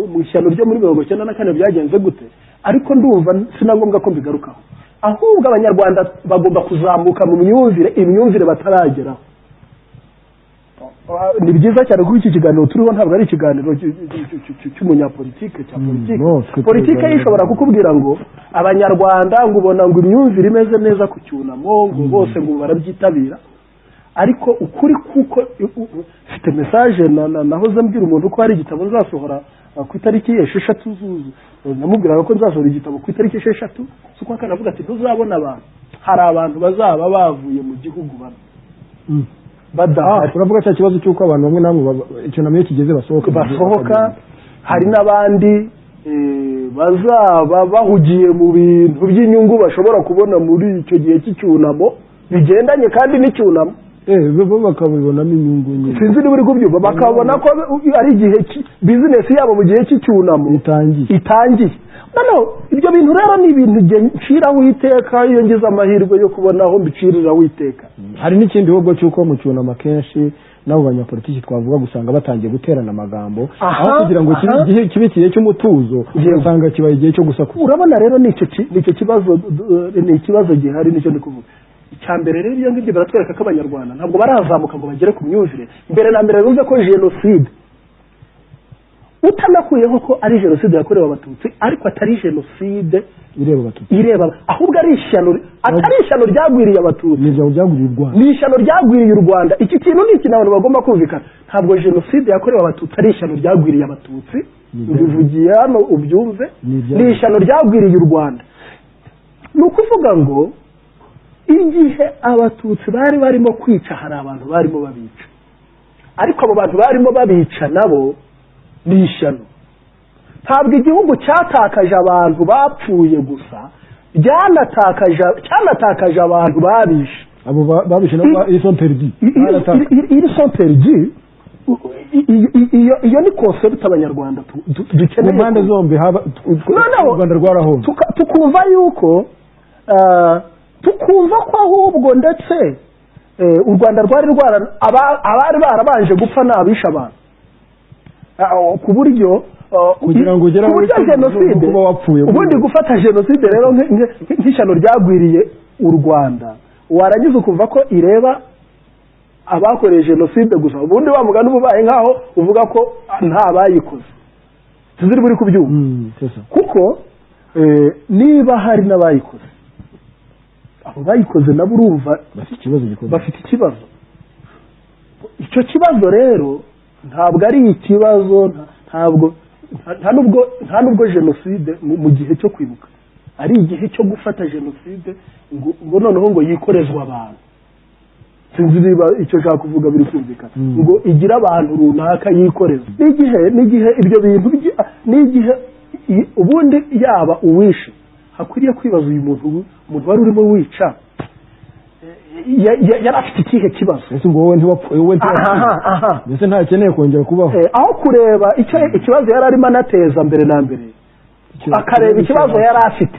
mu ishyano ryo muri 1994 byagenze gute, ariko ndumva sinagombwa ko mbigarukaho. Ahubwo Abanyarwanda bagomba kuzamuka mu imyumvire batarageraho. Ni byiza cyane ko iki kiganiro turiho ntabwo ari ikiganiro cy'umunyapolitike cya politike ishobora kukubwira ngo Abanyarwanda ngo ubona ngo imyumvire imeze neza ku cyunamo, ngo bose ngo barabyitabira, ariko ukuri kuko mfite message nahoze mbwira umuntu ko hari igitabo nzasohora ku itariki 6 namubwiraga ko nzasohora igitabo ku itariki 6 suko akanavuga ati ntuzabona abantu, hari abantu bazaba bavuye mu gihugu uravuga cya kibazo cy'uko abantu bamwe namwe icyunamo iyo kigeze basohoka, hari n'abandi bazaba bahugiye mu bintu by'inyungu bashobora kubona muri icyo gihe cy'icyunamo bigendanye kandi n'icyunamo. bo bakabibonamo inyungu nyine sinzi niba uri kubyumva bakabona ko ari igihe bizinesi yabo mu gihe cy'icyunamo itangiye noneho ibyo bintu rero ni ibintu nciraho iteka iyo ngize amahirwe yo kubona aho mbiciriraho iteka. Hari n'ikindi ahubwo cy'uko mu cyunamo akenshi n'abo banyapolitiki twavuga gusanga batangiye guterana amagambo aho kugira ngo kibe igihe cy'umutuzo ugasanga kibaye igihe cyo gusakuza. Urabona rero nicyo kibazo, ni ikibazo gihari, nicyo ndi kuvuga. Icya mbere rero iyo ngibyo baratwereka ko abanyarwanda ntabwo barazamuka ngo bagere ku myumvire. Mbere na mbere bivuze ko jenoside utanakuyeho ko ari jenoside yakorewe abatutsi ariko atari jenoside ireba abatutsi ahubwo ari ishyano, atari ishyano ryagwiriye abatutsi, ni ishyano ryagwiriye u Rwanda. Iki kintu ni ikintu abantu bagomba kumvikana. Ntabwo jenoside yakorewe abatutsi ari ishyano ryagwiriye abatutsi, ubivugiye hano ubyumve, ni ishyano ryagwiriye u Rwanda. Ni ukuvuga ngo igihe abatutsi bari barimo kwica hari abantu barimo babica, ariko abo bantu barimo babica nabo ni ishyano. Ntabwo igihugu cyatakaje abantu bapfuye gusa, cyanatakaje abantu babishe. Abo babishe nabo ils sont perdus. Ils sont perdus. Iyo ni concept abanyarwanda dukeneye. Mu mpande zombi u Rwanda rwarahomye. Tukumva yuko tukumva ko ahubwo ndetse u Rwanda rwari abari barabanje gupfa n'abisha abantu ku buryo kugira ngo ugere muri jenoside ubundi gufata jenoside rero nk'ishyano ryagwiriye u Rwanda warangiza ukumva ko ireba abakoreye jenoside gusa, ubundi bavuga n'ububaye nkaho uvuga ko nta bayikoze. Tuziri buri kubyumva kuko niba hari n'abayikoze, abo bayikoze nabo urumva bafite ikibazo. Icyo kibazo rero ntabwo ari ikibazo, nta nubwo jenoside mu gihe cyo kwibuka ari igihe cyo gufata jenoside ngo noneho ngo yikorezwa abantu. Sinzi niba icyo nshaka kuvuga biri kumvikana, ngo igira abantu runaka yikoreza. N'igihe ibyo bintu n'igihe ubundi yaba uwishe hakwiriye kwibaza uyu muntu wari urimo wica yari afite ikihe kibazo. Ese ngo wowe ntiwapfuye mbese ntakeneye kongera kubaho, aho kureba ikibazo yari arimo anateza mbere na mbere, akareba ikibazo yari afite.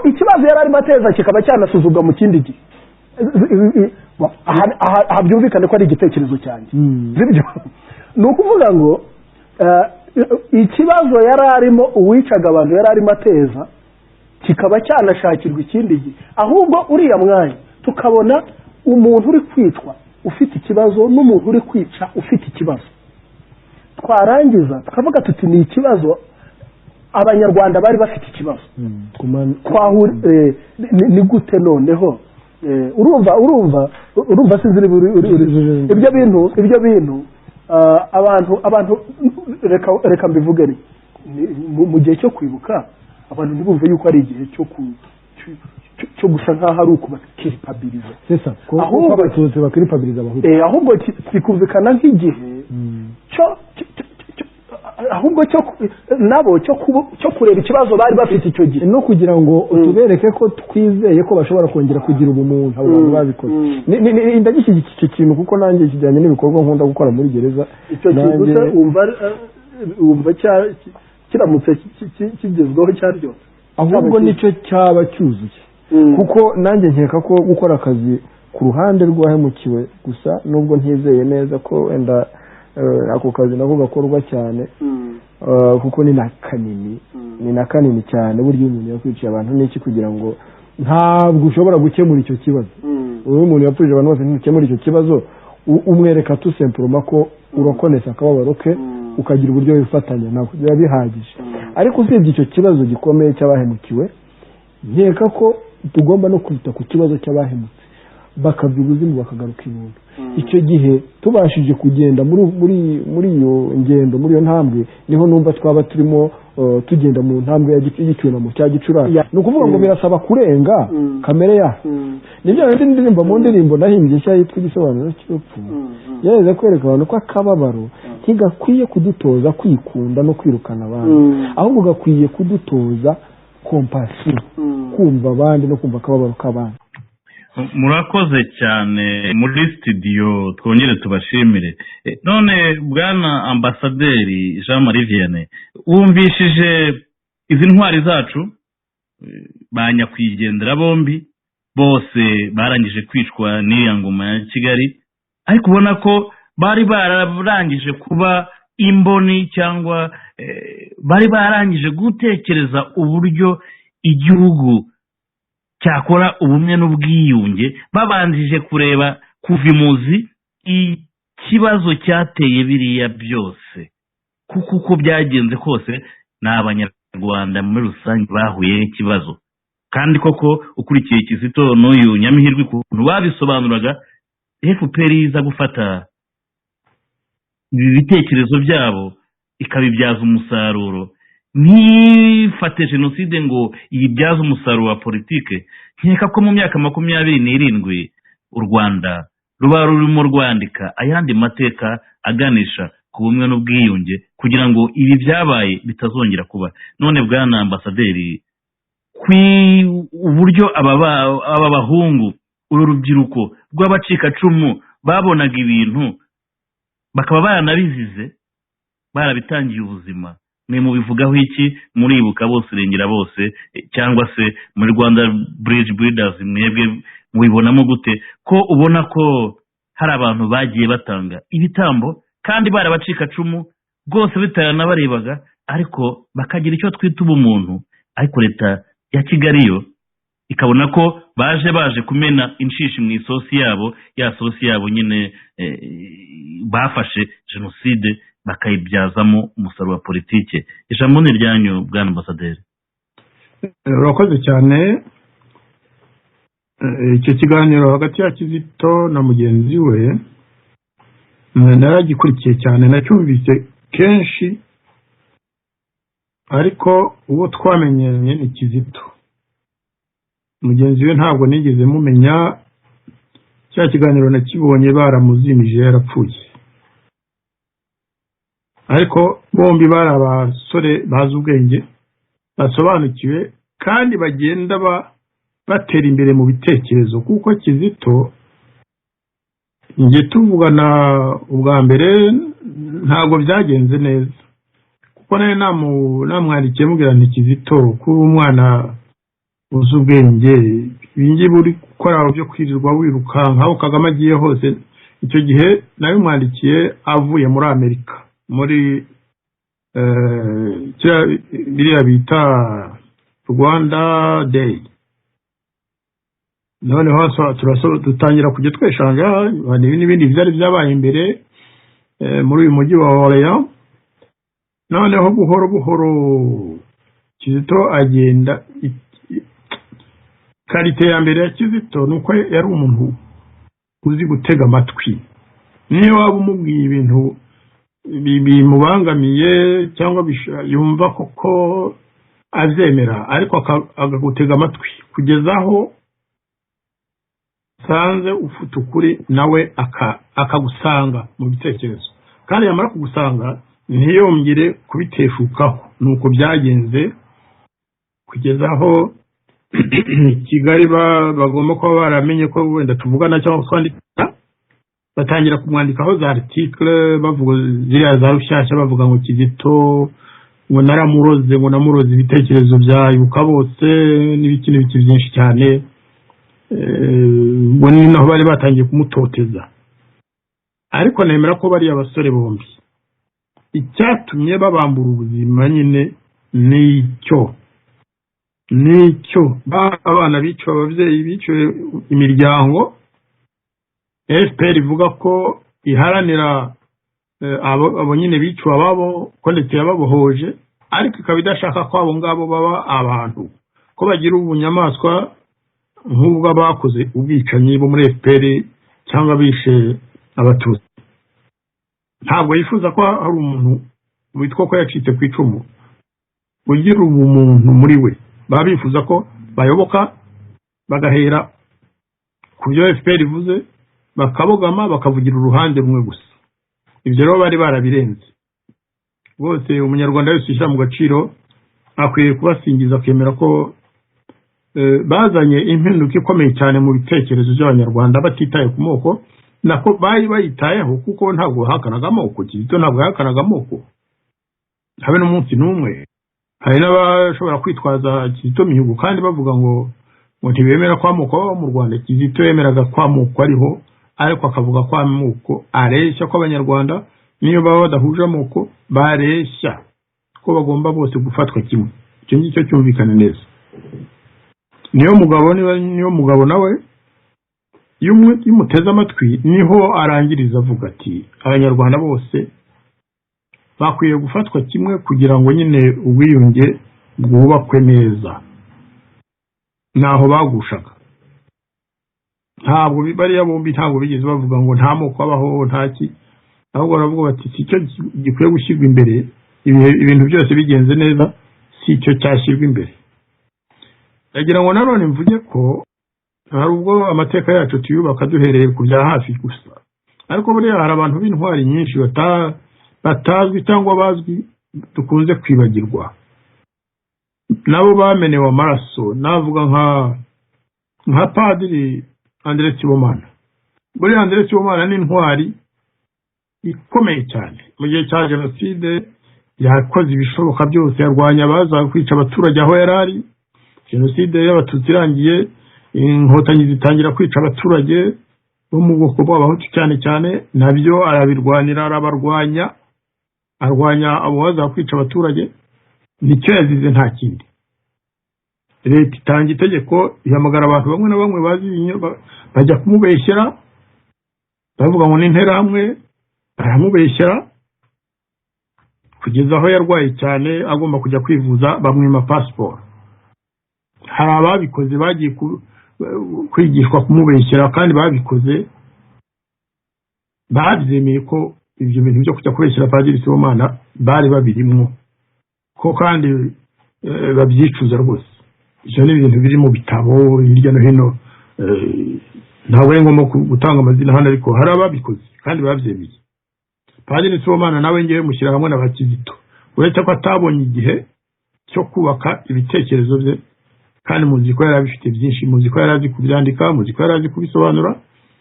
Ikibazo yari arimo ateza kikaba cyanasuzumwa mu kindi gihe. Aha byumvikane ko ari igitekerezo cyanjye. Ni ukuvuga ngo ikibazo yari arimo uwicaga abantu yari arimo ateza kikaba cyanashakirwa ikindi gihe, ahubwo uriya mwanya tukabona umuntu uri kwicwa ufite ikibazo n'umuntu uri kwica ufite ikibazo. Twarangiza tukavuga tuti ni ikibazo abanyarwanda bari bafite ikibazo. Ni gute noneho urumva sinziri ibyo bintu abantu reka mbivuge mu gihe cyo kwibuka abantu ntibumve yuko ari igihe cyo gusa nk'aho ari ukubakiripabiliza. Ahubwo abatutsi bakiripabiliza abahutu, ahubwo kikumvikana nk'igihe ahubwo nabo cyo kureba ikibazo bari bafite icyo gihe, no kugira ngo tubereke ko twizeye ko bashobora kongera kugira ubumuntu abo bantu babikoze. Ndagishyigikira icyo kintu kuko nanjye kijyanye n'ibikorwa nkunda gukora muri gereza. Icyo kintu wumva kiramutse kigezweho cyaryo, ahubwo nicyo cyaba cyuzuye. Kuko nanjye nkeka ko gukora akazi ku ruhande rw'ahemukiwe gusa, nubwo ntizeye neza ko wenda ako kazi nako gakorwa cyane, kuko ni na kanini cyane. Burya umuntu yakwiciye abantu n'iki kugira ngo ntabwo ushobora gukemura icyo kibazo. Uyu muntu yapfuje abantu bose ntukemura icyo kibazo, umwereka tu simplement ko urokonesa akababaro ke ukagira uburyo wifatanya nawe, biba bihagije. Ariko usibye icyo kibazo gikomeye cy'abahemukiwe, nkeka ko tugomba no kwita ku kibazo cy'abahemutse bakabya ubuzima bakagaruka ibuntu. Icyo gihe tubashije kugenda muri iyo ngendo, muri iyo ntambwe, niho numva twaba turimo tugenda mu ntambwe y'icyunamo cya Gicurasi. Ni ukuvuga ngo birasaba kurenga kamere yacu. Nibyo rero ndirimba mu ndirimbo nahimbye nshya yitwa Igisobanuro cy'urupfu, yareze kwereka abantu ko akababaro ntigakwiye kudutoza kwikunda no kwirukana abantu, ahubwo gakwiye kudutoza compassion, kumva abandi no kumva akababaro k'abandi. murakoze cyane muri studio, twongere tubashimire. None bwana ambasaderi Jean Marie Vianney, wumvishije izi ntwari zacu ba nyakwigendera bombi bose barangije kwicwa n'iya ngoma ya Kigali, ariko ubona ko bari bararangije kuba imboni cyangwa bari barangije gutekereza uburyo igihugu cyakora ubumwe n'ubwiyunge, babanjije kureba kuva imuzi ikibazo cyateye biriya byose, kuko uko byagenze kose ni abanyarwanda muri rusange bahuye n'ikibazo. Kandi koko ukurikiye Kizito n'uyu Nyamihirwe ukuntu babisobanuraga, FPR iza gufata ibi bitekerezo byabo ikabibyaza umusaruro, ntifate jenoside ngo yibyaze umusaruro wa politike. Nkeka ko mu myaka 27 u Rwanda ruba rurimo rwandika ayandi mateka aganisha ku bumwe n'ubwiyunge kugira ngo ibi byabaye bitazongera kuba. None bwana ambasaderi, uburyo aba bahungu, uru rubyiruko rw'abacikacumu babonaga ibintu bakaba baranabizize, barabitangiye ubuzima, mwe mubivugaho iki? Muribuka bose irengera bose, cyangwa se muri Rwanda Bridge Builders mwebwe mubibonamo gute ko ubona ko hari abantu bagiye batanga ibitambo kandi barabacikacumu rwose bitaranabarebaga, ariko bakagira icyo twita ubumuntu, ariko leta ya Kigali yo ikabona ko baje kumena inshishi mu isosi yabo, ya sosi yabo nyine bafashe jenoside bakayibyazamo umusaruro wa politike. Ijambo ni ryanyu bwana ambasaderi. Urakoze cyane. Icyo kiganiro hagati ya Kizito na mugenzi we naragikurikiye cyane, nacyumvise kenshi, ariko uwo twamenyanye ni Kizito. Mugenzi we ntabwo nigeze mumenya, cya kiganiro nakibonye baramuzimije yarapfuye. Ariko bombi bari abasore bazi ubwenge, basobanukiwe, kandi bagenda batera imbere mu bitekerezo, kuko Kizito ngiye tuvugana ubwa mbere ntabwo byagenze neza, kuko nawe namwandikiye mubwira nti Kizito ko umwana uzi ubwenge, ibingibi uri gukora byo kwirirwa wirukanka aho Kagame agiye hose. Icyo gihe nawe mwandikiye avuye muri Amerika, muri biriya bita Rwanda Day. Noneho dutangira kujya tweshanga n'ibindi byari byabaye imbere muri uyu mujyi wa Orléans. Noneho buhoro buhoro Kizito agenda. Karite ya mbere ya Kizito nuko yari umuntu uzi gutega amatwi. Niyo waba umubwiye ibintu bimubangamiye cyangwa yumva koko azemera, ariko akagutega amatwi kugeza aho sanze ufite ukuri nawe akagusanga mu bitekerezo, kandi yamara kugusanga ntiyongere kubiteshukaho. Nuko byagenze kugeza aho Kigali bagomba kuba baramenye ko wenda tuvugana cyangwa twandika, batangira kumwandikaho za article bavuga ziriya za rushyashya, bavuga ngo Kizito ngo naramuroze, ngo namuroze ibitekerezo bya Ibuka bose n'ibiki byinshi cyane. Ngo ni naho bari batangiye kumutoteza. Ariko nemera ko bari abasore bombi icyatumye babambura ubuzima nyine nicyo abana biciwe, ababyeyi biciwe, imiryango. FPR ivuga ko iharanira abo nyine biciwe ababo, ko leta yababohoje, ariko ikaba idashaka ko abo ngabo baba abantu, ko bagira ubunyamaswa nk'ubwo abakoze ubwicanyi bo muri FPR cyangwa bishe abatutsi. Ntabwo yifuza ko hari umuntu witwa ko yacitse ku icumu ugira ubumuntu muri we. Baba bifuza ko bayoboka bagahera ku byo FPR ivuze, bakabogama bakavugira uruhande rumwe gusa. Ibyo rero bari barabirenze bose. Umunyarwanda wese ushyira mu gaciro akwiye kubasingiza, akemera ko bazanye impinduka ikomeye cyane mu bitekerezo by'abanyarwanda batitaye ku moko nako bari bayitayeho kuko ntabwo bahakanaga amoko Kizito ntabwo yahakanaga amoko habe n'umunsi n'umwe hari n'abashobora kwitwaza Kizito Mihigo kandi bavuga ngo ntibemera ko amoko mu Rwanda Kizito yemeraga ko amoko ariho ariko akavuga ko amoko areshya ko abanyarwanda niyo baba badahuje amoko bareshya ko bagomba bose gufatwa kimwe icyo ngicyo cyumvikana neza niyo mugabo nawe yumuteze amatwi niho arangiriza avuga ati abanyarwanda bose bakwiye gufatwa kimwe kugira ngo nyine ubwiyunge bwubakwe neza naho bagushaga ntabwo bariya bombi ntabwo bigeze bavuga ngo nta moko abaho ntaki ahubwo baravuga bati si cyo gikwiye gushyirwa imbere ibintu byose bigenze neza si cyo cyashyirwa imbere ndagira ngo nanone mvuge ko hari ubwo amateka yacu tuyubaka duhereye ku bya hafi gusa ariko buriya hari abantu b'intwari nyinshi batazwi cyangwa bazwi dukunze kwibagirwa nabo bamenewe amaraso navuga nka Padiri André Sibomana buriya André Sibomana ni intwari ikomeye cyane mu gihe cya jenoside yakoze ibishoboka byose yarwanya abaza kwica abaturage aho yari ari jenoside y'abatutsi irangiye inkotanyi zitangira kwica abaturage bo mu bwoko bw'abahutu cyane cyane nabyo arabirwanira arwanya abo baza kwica abaturage nicyo yazize nta kindi leta itanga itegeko ihamagara abantu bamwe na bamwe bazi bajya kumubeshyera bavuga ngo n'interahamwe baramubeshyera kugeza aho yarwaye cyane agomba kujya kwivuza bamwima passport hari ababikoze bagiye kwigishwa kumubeshyera kandi babikoze babyemeye ko ibyo bintu byo kujya kubeshyera Padiri Sibomana bari babirimo ko kandi babyicuza rwose ibyo ni ibintu biri mu bitabo hirya no hino ntabwo ari ngombwa gutanga amazina hano ariko hari ababikoze kandi babyemeye Padiri Sibomana nawe ngewe mushyira hamwe na Kizito uretse ko atabonye igihe cyo kubaka ibitekerezo bye kandi muzi ko yari abifite byinshi muzi ko yari azi kubyandika muzi ko yari azi kubisobanura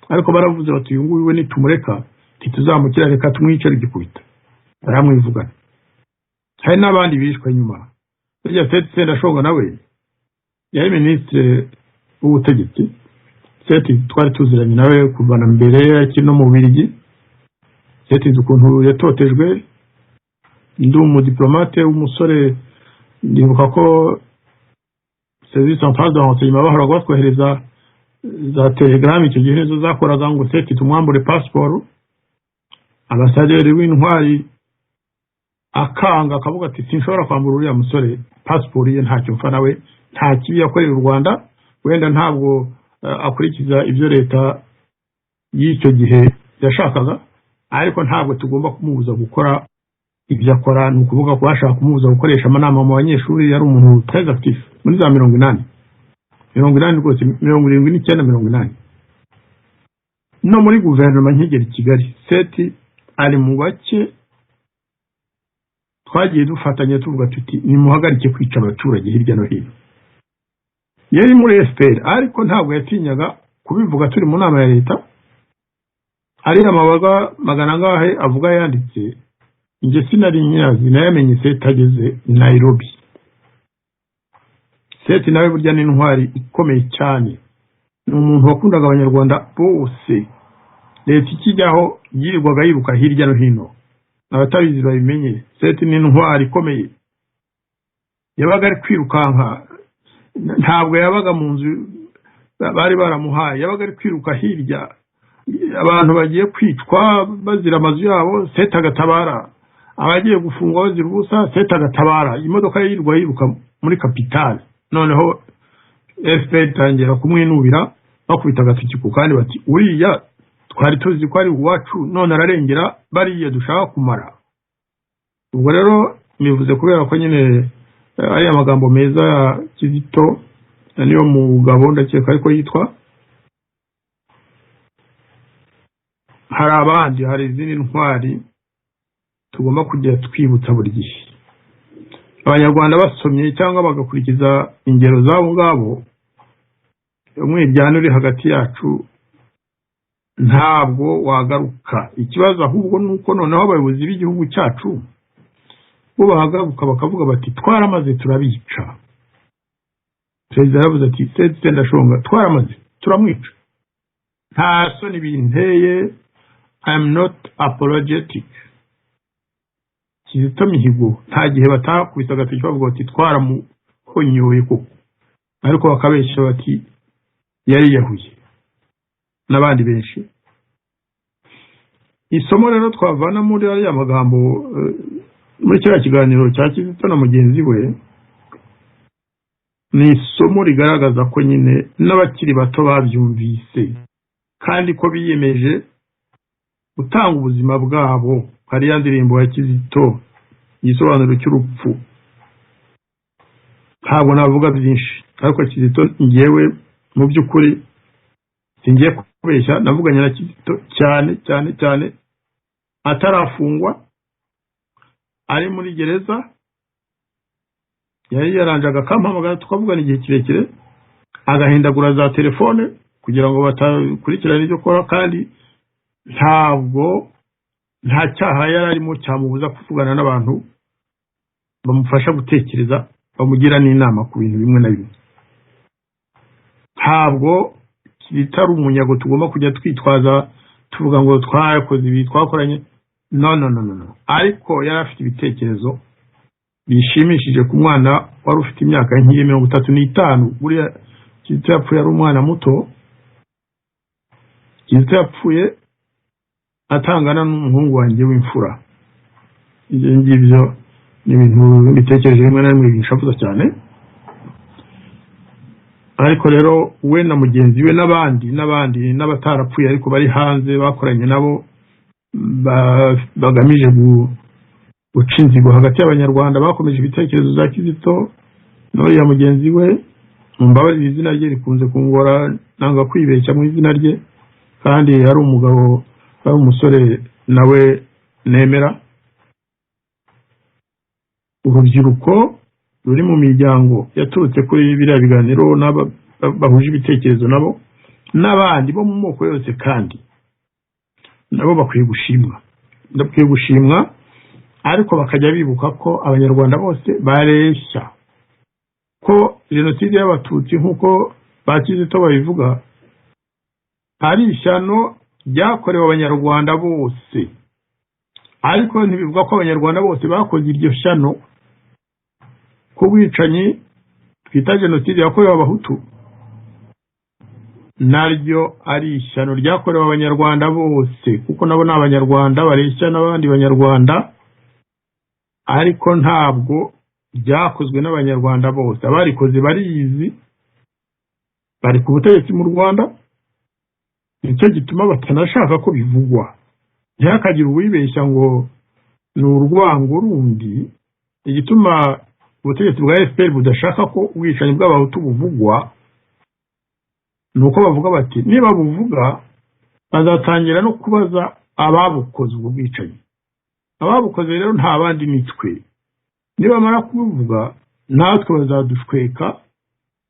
ariko baravuze bati uyu nguyu we nitumureka ntituzamukira reka tumwicare igikubita baramwivugana hari n'abandi bishwe nyuma burya Sendashonga nawe yari minisitiri w'ubutegetsi twari tuziranye nawe kuvana mbere kino mu Bubiligi ukuntu yatotejwe ndi umudiplomate w'umusore ndibuka ko service centrale de renseignement bahoraga batwohereza za telegram icyo gihe nizo zakoraga ngo tumwambure passport ambasaderi w'intwari akanga akavuga ati sinshobora kwambura uriya musore passport ye ntacyo mfa nawe nta kibi yakoreye u Rwanda wenda ntabwo akurikiza ibyo leta y'icyo gihe yashakaga ariko ntabwo tugomba kumubuza gukora ibyo akora ni ukuvuga ko bashaka kumubuza gukoresha amanama mu banyeshuri yari umuntu très actif muri za 80 rwose 79 no muri guverinoma nkigera i Kigali ari mu bake twagiye dufatanya tuvuga tuti nimuhagarike kwica abaturage hirya no hino yari muri FPR ariko ntabwo yatinyaga kubivuga turi mu nama ya leta ari amabaga magana ngahe avuga yanditse nje sinari nyazi nayamenye ageze Nairobi nawe burya ni intwari ikomeye cyane ni umuntu wakundaga abanyarwanda bose leta ikijyaho yirirwaga yiruka hirya no hino abatabizi babimenye ni intwari ikomeye yabaga ari kwirukanka ntabwo yabaga mu nzu bari baramuhaye yabaga ari kwiruka hirya abantu bagiye kwicwa bazira amazu yabo agatabara abagiye gufungwa bazira ubusa agatabara imodoka yirirwa yiruka muri kapitale noneho FPR itangira kumwinubira bakubita agatoki ku kandi bati uriya twari tuzi ko ari uwacu none ararengera bariya dushaka kumara ubwo rero nivuze kubera ko nyine ari amagambo meza ya Kizito niyo mugabo ndakeka ariko yitwa hari abandi hari izindi ntwari tugomba kujya twibutsa buri gihe abanyarwanda basomye cyangwa bagakurikiza ingero zabo ngabo umwiryane uri hagati yacu ntabwo wagaruka. Ikibazo ahubwo nuko noneho abayobozi b'igihugu cyacu bo bahagaruka bakavuga bati twaramaze turabica. Perezida yaravuze ati setse ndashonga twaramaze turamwica. Nta soni binteye. I am not apologetic. Kizito Mihigo nta gihe batakubita agatoki bavuga bati twaramuhonyoye koko, ariko bakabeshya bati yari yahuye n'abandi benshi. Isomo rero twavana muri ariya magambo muri kiriya kiganiro cya Kizito na mugenzi we ni isomo rigaragaza ko nyine n'abakiri bato babyumvise kandi ko biyemeje gutanga ubuzima bwabo. Hariya ndirimbo ya Kizito igisobanuro cy'urupfu, ntabwo navuga byinshi, ariko Kizito ngewe mu by'ukuri singiye kubeshya, navuganye na Kizito cyane cyane cyane atarafungwa, ari muri gereza. Yari yaranjaga akampamagara tukavugana igihe kirekire, agahindagura za telefone kugira ngo batakurikirana ibyo akora, kandi ntabwo nta cyaha yari arimo cyamubuza kuvugana n'abantu bamufasha gutekereza, bamugira n'inama ku bintu bimwe na bimwe. Ntabwo kitari umunyago tugomba kujya twitwaza tuvuga ngo twakoze ibi twakoranye, no. Ariko yari afite ibitekerezo bishimishije ku mwana wari ufite imyaka nk'iyi 35. Buriya Kizito yapfuye ari umwana muto. Kizito yapfuye atangana n'umuhungu wanjye w'imfura. Ibyo ngibyo ni ibintu bitekereje rimwe na rimwe bishavuza cyane. Ariko rero we na mugenzi we n'abandi n'abatarapfuye ariko bari hanze bakoranye nabo bagamije guca inzigo hagati y'abanyarwanda, bakomeje ibitekerezo za Kizito n'uriya mugenzi we. Mumbabarira izina rye rikunze kungora, nanga kwibeshya mu izina rye, kandi ari umugabo ari umusore nawe nemera. Urubyiruko ruri mu miryango yaturutse kuri biriya biganiro bahuje ibitekerezo nabo n'abandi bo mu moko yose, kandi nabo bakwiye gushimwa, ariko bakajya bibuka ko abanyarwanda bose bareshya ko jenoside y'abatutsi nk'uko ba Kizito babivuga ari ishyano ryakorewe abanyarwanda bose, ariko ntibivuga ko abanyarwanda bose bakoze iryo shyano. Ko bwicanyi twita jenoside yakorewe abahutu naryo ari ishyano ryakorewe abanyarwanda bose, kuko nabo ni abanyarwanda bareshya n'abandi banyarwanda, ariko ntabwo byakozwe n'abanyarwanda bose. Abarikoze barizi, bari ku butegetsi mu Rwanda, nicyo gituma batanashaka ko bivugwa. Ntihakagire uwibeshya ngo ni urwango rundi. Igituma ubutegetsi bwa FPR budashaka ko ubwicanyi bw'abahutu buvugwa nuko bavuga bati niba buvuga bazatangira no kubaza ababukoze ubwo bwicanyi. Ababukoze rero nta bandi nitwe, nibamara kubivuga natwe bazadushweka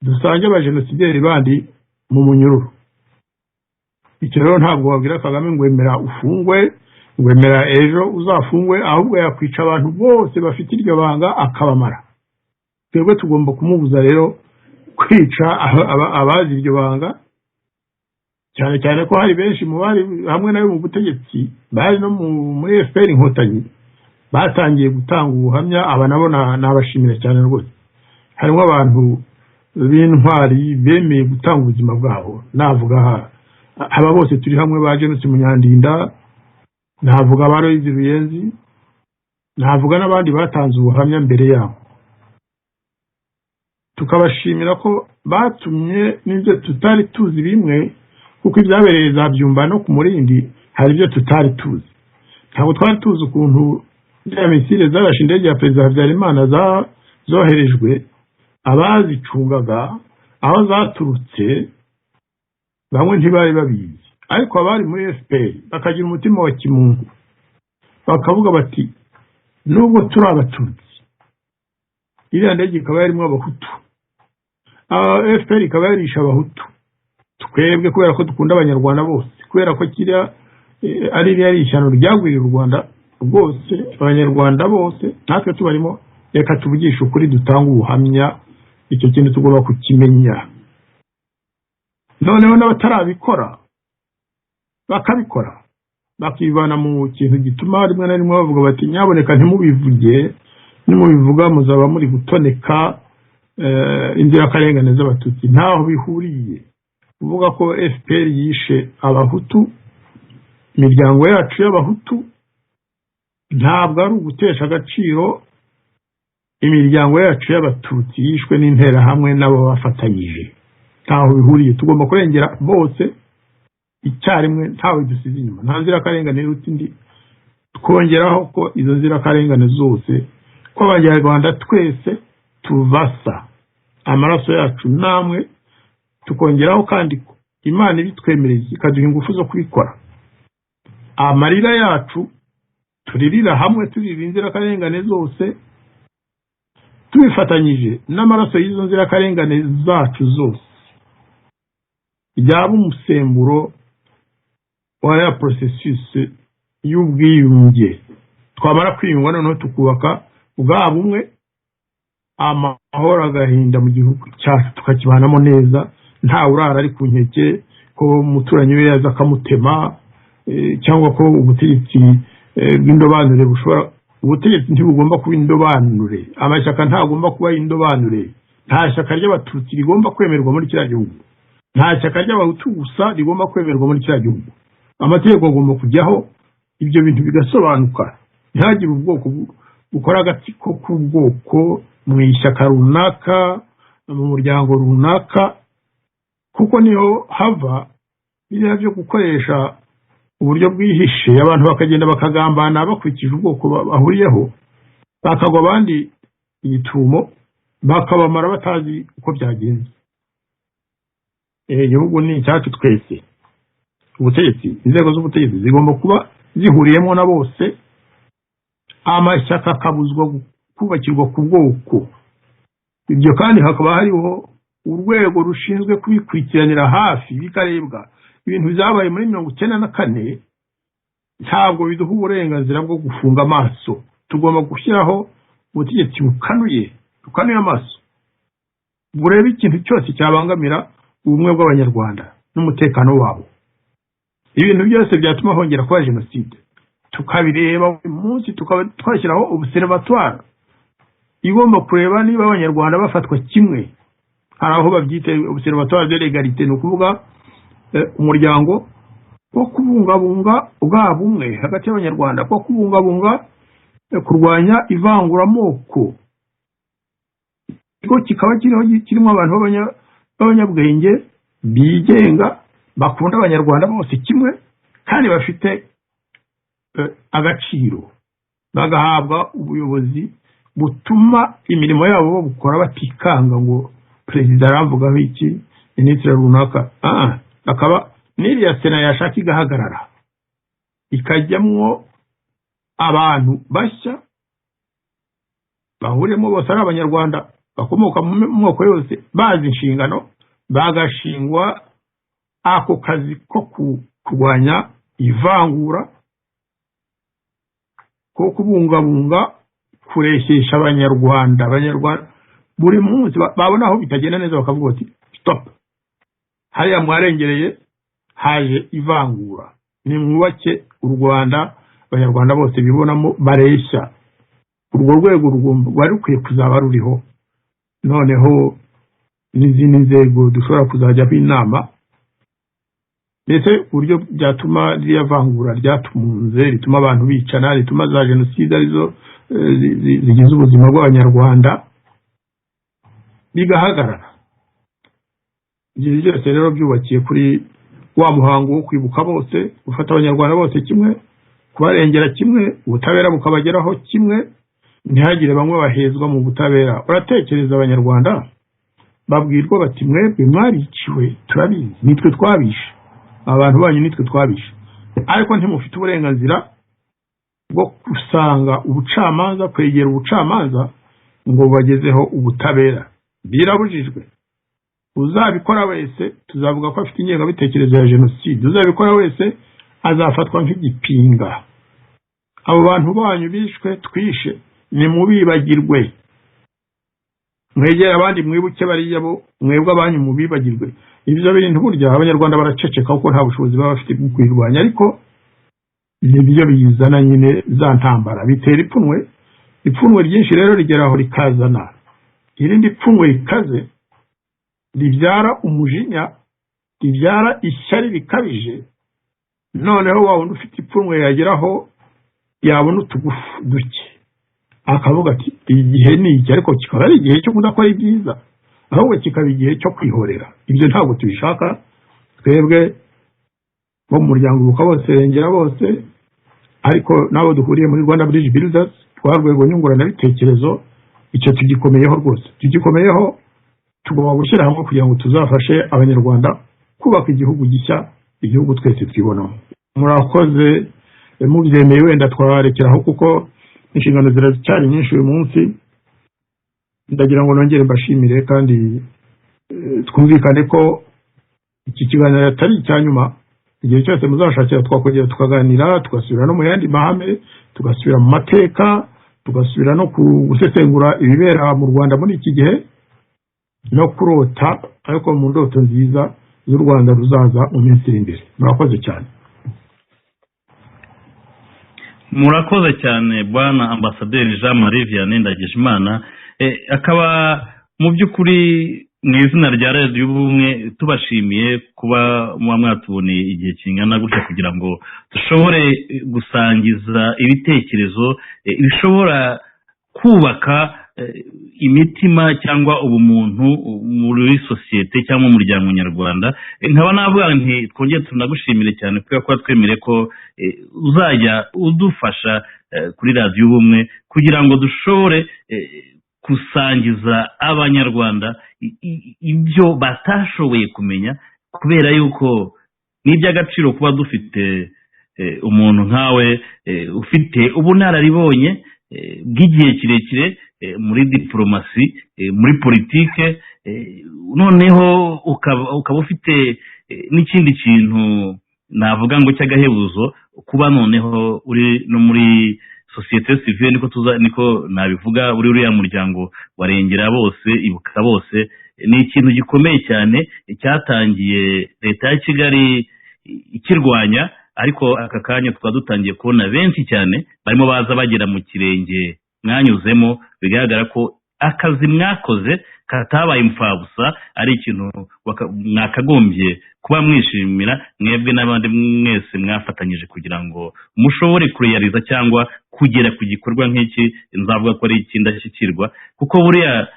dusange abajenosideri bandi mu munyururu. Icyo rero ntabwo wabwira Kagame ngo emera ufungwe, ngo emera ejo uzafungwe, ahubwo yakwica abantu bose bafite iryo banga akabamara. Twebwe tugomba kumubuza rero kwica abazi iryo banga, cyane cyane ko hari benshi mu bari hamwe nayo mu butegetsi bari no muri FPR inkotanyi batangiye gutanga ubuhamya. Aba nabo nabashimira cyane rwose. Harimo abantu b'intwari bemeye gutanga ubuzima bwabo. Navuga aba bose turi hamwe ba Jenoside Munyandinda, navuga Baroyizi Ruyenzi, navuga n'abandi batanze ubuhamya mbere yabo. Tukabashimira ko batumye n'ibyo tutari tuzi bimwe, kuko ibyabereye za Byumba no ku Murindi hari ibyo tutari tuzi. Ntabwo twari tuzi ukuntu ya misile zarashe indege ya Perezida Habyarimana zoherejwe, abazicungaga aho zaturutse bamwe ntibari babizi, ariko abari muri FPR bakagira umutima wa kimuntu, bakavuga bati nubwo turi abatutsi iriya ndege ikaba yarimo abahutu, FPR ikaba yarisha abahutu, twebwe kubera ko dukunda abanyarwanda bose, kubera ko kiriya ari ishyano ryagwiriye u Rwanda rwose, abanyarwanda bose natwe tubarimo, reka tuvugishe ukuri, dutanga ubuhamya, icyo kintu tugomba kukimenya. Noneho n'abatarabikora bakabikora, bakivana mu kintu gituma rimwe na rimwe bavuga bati nyaboneka ntimubivuge, nimubivuga muzaba muri gutoneka inzirakarengane z'abatutsi. Ntaho bihuriye kuvuga ko FPR yishe abahutu, imiryango yacu y'abahutu, ntabwo ari ugutesha agaciro imiryango yacu y'abatutsi yishwe n'interahamwe n'abo bafatanyije. Ntaho bihuriye, tugomba kurengera bose icyarimwe, ntawe dusize inyuma. Nta nzirakarengane iruta indi, twongeraho ko izo nzirakarengane zose ko abanyarwanda twese tubasa, amaraso yacu namwe, tukongeraho kandi ko Imana ibitwemereye ikaduha ingufu zo kubikora. Amarira yacu turirira hamwe, turirira inzirakarengane zose, tubifatanyije n'amaraso y'izo nzirakarengane zacu zose, byaba umusemburo wa ya processus y'ubwiyunge. Twamara kwiyunga noneho tukubaka bwa bumwe, amahoro agahinda mu gihugu cyacu tukakibanamo neza, nta urara ari ku nkeke ko umuturanyi we yaza akamutema, cyangwa ko ubutegetsi bw'indobanure bushobora, ubutegetsi ntibugomba kuba indobanure, amashyaka ntagomba kuba indobanure. Nta shyaka ry'abatutsi rigomba kwemerwa muri kiriya gihugu, nta shyaka ry'abahutu gusa rigomba kwemerwa muri kiriya gihugu. Amategeko agomba kujyaho, ibyo bintu bigasobanuka, ntihagire ubwoko bukora agatsiko k'ubwoko mu ishyaka runaka, mu muryango runaka, kuko niho hava biriya byo gukoresha uburyo bwihishe, abantu bakagenda bakagambana bakurikije ubwoko bahuriyeho, bakagwa abandi igitumo, bakabamara batazi uko byagenze. Igihugu ni icyacu twese, ubutegetsi, inzego z'ubutegetsi zigomba kuba zihuriyemo na bose, amashyaka akabuzwa kubakirwa ku bwoko. Ibyo kandi hakaba hariho urwego rushinzwe kubikurikiranira hafi bikarebwa. Ibintu byabaye muri 1994 ntabwo biduha uburenganzira bwo gufunga amaso, tugomba gushyiraho ubutegetsi bukanuye amaso, bureba ikintu cyose cyabangamira ubumwe bw'abanyarwanda n'umutekano wabo. Ibintu byose byatuma hongera kuba jenoside tukabireba buri munsi, tukaba twashyiraho observatoire igomba kureba niba abanyarwanda bafatwa kimwe. Hari aho babyita observatoire de l'égalité, ni ukuvuga umuryango wo kubungabunga ubwa bumwe hagati y'abanyarwanda, wo kubungabunga kurwanya ivanguramoko. Ikigo kikaba kirimo abantu b'abanyabwenge bigenga, bakunda abanyarwanda bose kimwe, kandi bafite agaciro, bagahabwa ubuyobozi butuma imirimo yabo babukora batikanga ngo perezida aravugaho iki, minisitiri runaka. Akaba n'iriya sena yashaka igahagarara, ikajyamwo abantu bashya bahuriyemo bose ari abanyarwanda bakomoka mu moko yose, bazi inshingano, bagashingwa ako kazi ko kurwanya ivangura, ko kubungabunga, kureshyesha abanyarwanda buri munsi babona aho bitagenda neza bakavuga ati stop, hariya mwarengereye, haje ivangura, nimwubake u Rwanda abanyarwanda bose bibonamo bareshya. Urwo rwego rwari rukwiye kuzaba ruriho, noneho n'izindi nzego dushobora kuzajyaho inama, ndetse uburyo byatuma ririya vangura ryatumunze, rituma abantu bicana, rituma za jenoside arizo zigize ubuzima bw'abanyarwanda bigahagarara. Ibyo byose rero byubakiye kuri wa muhango wo kwibuka bose, gufata abanyarwanda bose kimwe, kubarengera kimwe, ubutabera bukabageraho kimwe, ntihagire bamwe bahezwa mu butabera. Uratekereza abanyarwanda babwirwa bati mwebwe mwariciwe, turabizi, nitwe twabishe, abantu banyu nitwe twabishe, ariko ntimufite uburenganzira bwo gusanga ubucamanza, kwegera ubucamanza ngo bagezeho ubutabera. Birabujijwe. uzabikora wese tuzavuga ko afite ingengabitekerezo ya jenoside, uzabikora wese azafatwa nk'igipinga. Abo bantu banyu bishwe twishe ni mubibagirwe, mwegera abandi mwibuke bariya bo, mwebwe abanyu mubibagirwe. Ibyo bintu burya abanyarwanda baraceceka kuko nta bushobozi baba bafite bwo kwirwanya, ariko nibyo bizana nyine za ntambara, bitera ipfunwe ryinshi rero rigera aho rikazana irindi pfunwe rikaze, ribyara umujinya, ribyara ishyari rikabije. Noneho wa wundi ufite ipfunwe yageraho yabona utugufu duke akavuga ati igihe ni iki, ariko kikaba ari igihe cyo kudakora ibyiza, ahubwo kikaba igihe cyo kwihorera. Ibyo ntabwo tubishaka twebwe bo mu muryango uruka bose rengera bose, ariko nabo duhuriye muri Rwanda Bridge Builders twarwego nyungurana bitekerezo. Icyo tugikomeyeho rwose, tugikomeyeho. Tugomba gushyira hamwe kugira ngo tuzafashe abanyarwanda kubaka igihugu gishya, igihugu twese twibonamo. Murakoze, mubyemeye wenda twarekeraho kuko inshingano ziracyari nyinshi uyu munsi. Ndagira ngo nongere mbashimire kandi twumvikane ko iki kiganiro atari icyanyuma. Igihe cyose muzashakira twakongera tukaganira, tugasubira no mu yandi mahame, tugasubira mu mateka, tugasubira no gusesengura ibibera mu Rwanda muri iki gihe, no kurota ariko mu ndoto nziza z'u Rwanda ruzaza mu minsi iri imbere. Murakoze cyane. Murakoze cyane bwana ambasaderi Jean Marie Vianney Ndagijimana. Akaba mu by'ukuri mu izina rya Radio Ubumwe tubashimiye kuba mwatuboneye igihe kingana gutya kugira ngo dushobore gusangiza ibitekerezo bishobora kubaka imitima cyangwa ubumuntu muri sosiyete cyangwa mu muryango nyarwanda. Nkaba navuga nti twongeye tunagushimire cyane kuko twemere ko uzajya udufasha kuri Radio Ubumwe kugira ngo dushobore kusangiza abanyarwanda ibyo batashoboye kumenya, kubera yuko n'iby'agaciro kuba dufite umuntu nkawe ufite ubunararibonye bw'igihe kirekire muri diplomasi, muri politike, noneho ukaba ufite n'ikindi kintu navuga ngo cy'agahebuzo kuba noneho uri no muri societe civile, niko nabivuga, uri uriya muryango warengera bose, ibuka bose. Ni ikintu gikomeye cyane cyatangiye leta ya Kigali ikirwanya, ariko aka kanya tukaba dutangiye kubona benshi cyane barimo baza bagera mu kirenge mwanyuzemo. Bigaragara ko akazi mwakoze katabaye imfabusa, ari ikintu mwakagombye kuba mwishimira mwebwe n'abandi mwese mwafatanyije kugira ngo mushobore kureyariza cyangwa kugera ku gikorwa nk'iki. Nzavuga ko ari ikindashyikirwa, kuko buriya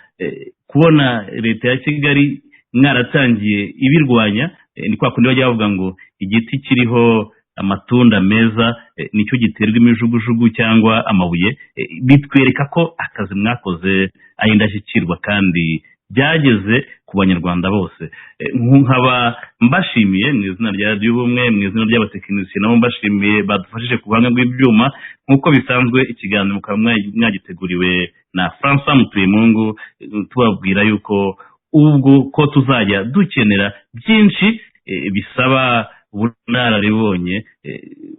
kubona leta ya Kigali mwaratangiye ibirwanya, ni kwa kundi bajya bavuga ngo igiti kiriho amatunda meza nicyo giterwa imijugujugu cyangwa amabuye. Bitwereka ko akazi mwakoze ari indashyikirwa kandi byageze ku banyarwanda bose. Nkaba mbashimiye mu izina rya Radio Ubumwe, mu izina ry'abatekinisiye nabo mbashimiye badufashije ku buhanga bw'ibyuma. Nk'uko bisanzwe ikiganiro mukaba mwagiteguriwe na François Mutuyemungu, tubabwira yuko ubwo ko tuzajya dukenera byinshi bisaba ubunararibonye.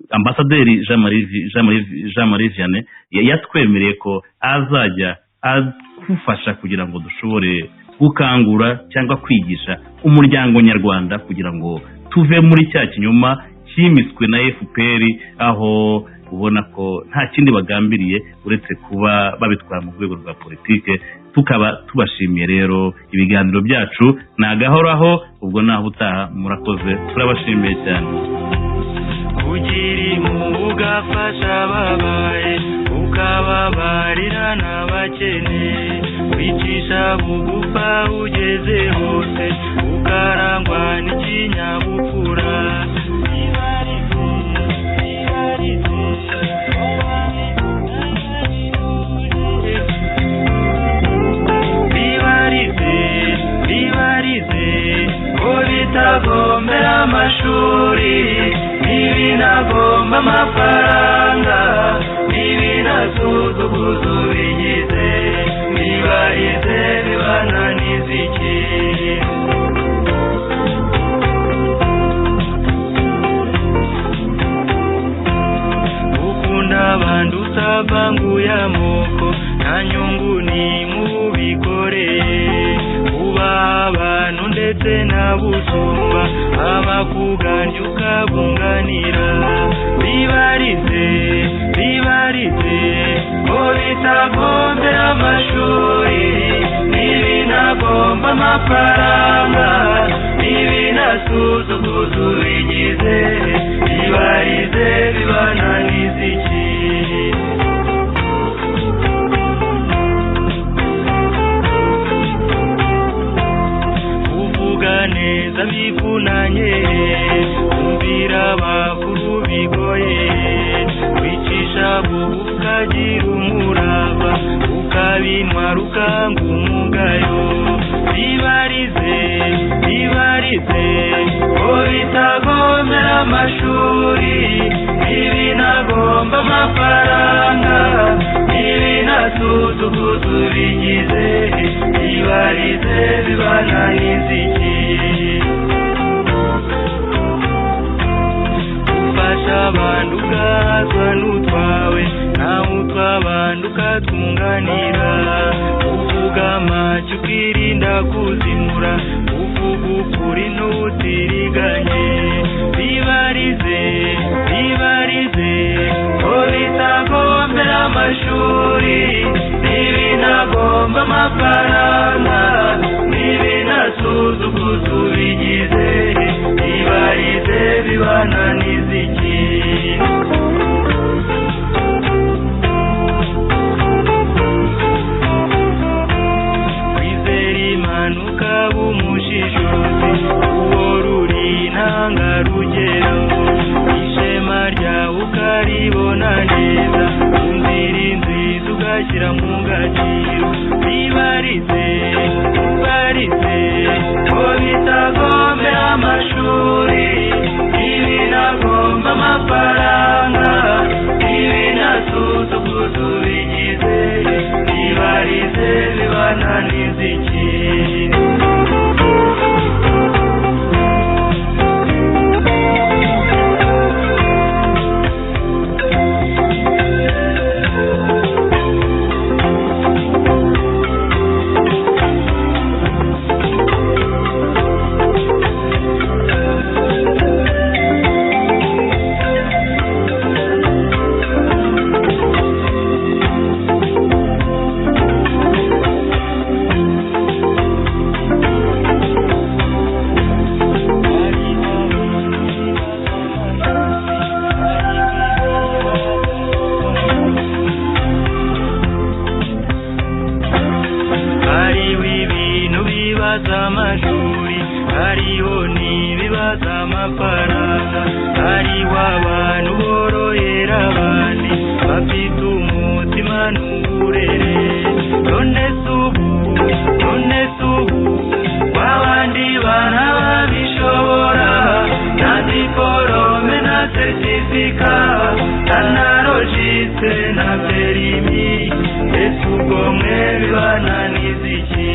Ambasaderi Jean Marie Vianney yatwemereye ko azajya adufasha kugira ngo dushobore gukangura cyangwa kwigisha umuryango nyarwanda kugira ngo tuve muri cya kinyoma cyimitswe na FPR, aho ubona ko nta kindi bagambiriye uretse kuba babitwara mu rwego rwa politike. Tukaba tubashimiye rero, ibiganiro byacu nagahoraho, ubwo naho utaha. Murakoze, turabashimiye cyane. Kugira impuhwe ugafasha ababaye, ukababarira n'abakene, wicisha bugufa ugeze hose, ukarangwa n'ikinyabupfura. Bitagomera amashuri, ntibinagomba amafaranga, ntibinasuzuguza ubigize, bibarize bibananiza iki. ndetse na busumba abakuganje ukabunganira bibarize ngo bitagombera amashuri n'ibinagomba amafaranga n'ibinasuzuguza ubigize bibarize bibananiza iki uvuga neza bikunanye umvira abakuru bigoye wicisha bugufi ukagira umurava ukabintwara ukanga umugayo bibarize ngo bitagombera amashuri n'ibinagomba amafaranga n'ibinasuzuguza ubigize bibarize bibananiza iki ufasha abantu ugahazwa n'utwawe nawe utw'abantu ukatunganira uvuga make ukirinda kuzimura uvuga ukuri n'utiriganye bibarize ngo bitagombera amashuri n'ibinagomba amafaranga n'ibinasuzuguza ubigize bibarize bibananiza iki wizera Imana ukaba umushishozi uwo ruri intangarugero ishema ryawe ukaribona neza inzira nziza ugashyira mu gaciro bibarize ngo bitagombera amashuri n'ibinagomba amafaranga n'ibinasuzuguza ubigize bibarize bibananiza iki amashuri hariho n'ibibazo amafaranga hariho abantu borohera abandi bafite umutima n'uburere none se ubu w'abandi bana babishobora na diporome na seritifika na logiste na perimi ese ubwo mwe bibananiza iki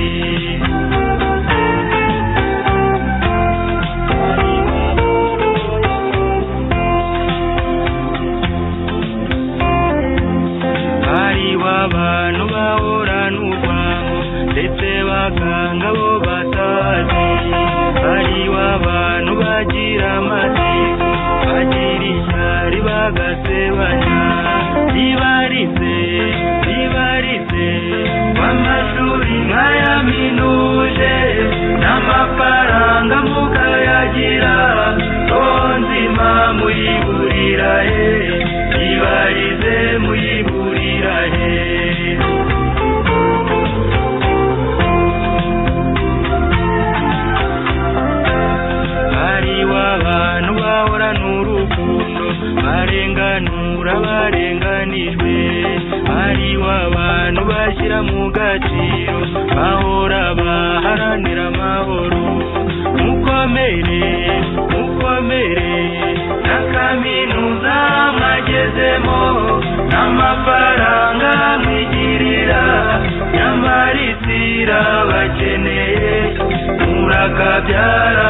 abantu bahorana urwango ndetse bakanga bo batazi hariho abantu bagira amatsiko bagira ishyari bagasebanya bibarize w'amashuri nk'aya minuje n'amafaranga mukayagira nzima muyiburira he bibarize muyiburira he hariho abantu bahorana urukundo barenganura barenganijwe hariho abantu bashyira mu gaciro bahora baharanira amahoro mukomere na kaminuza mwagezemo n'amafaranga mwigirira nyamara isi irabakeneye murakabyara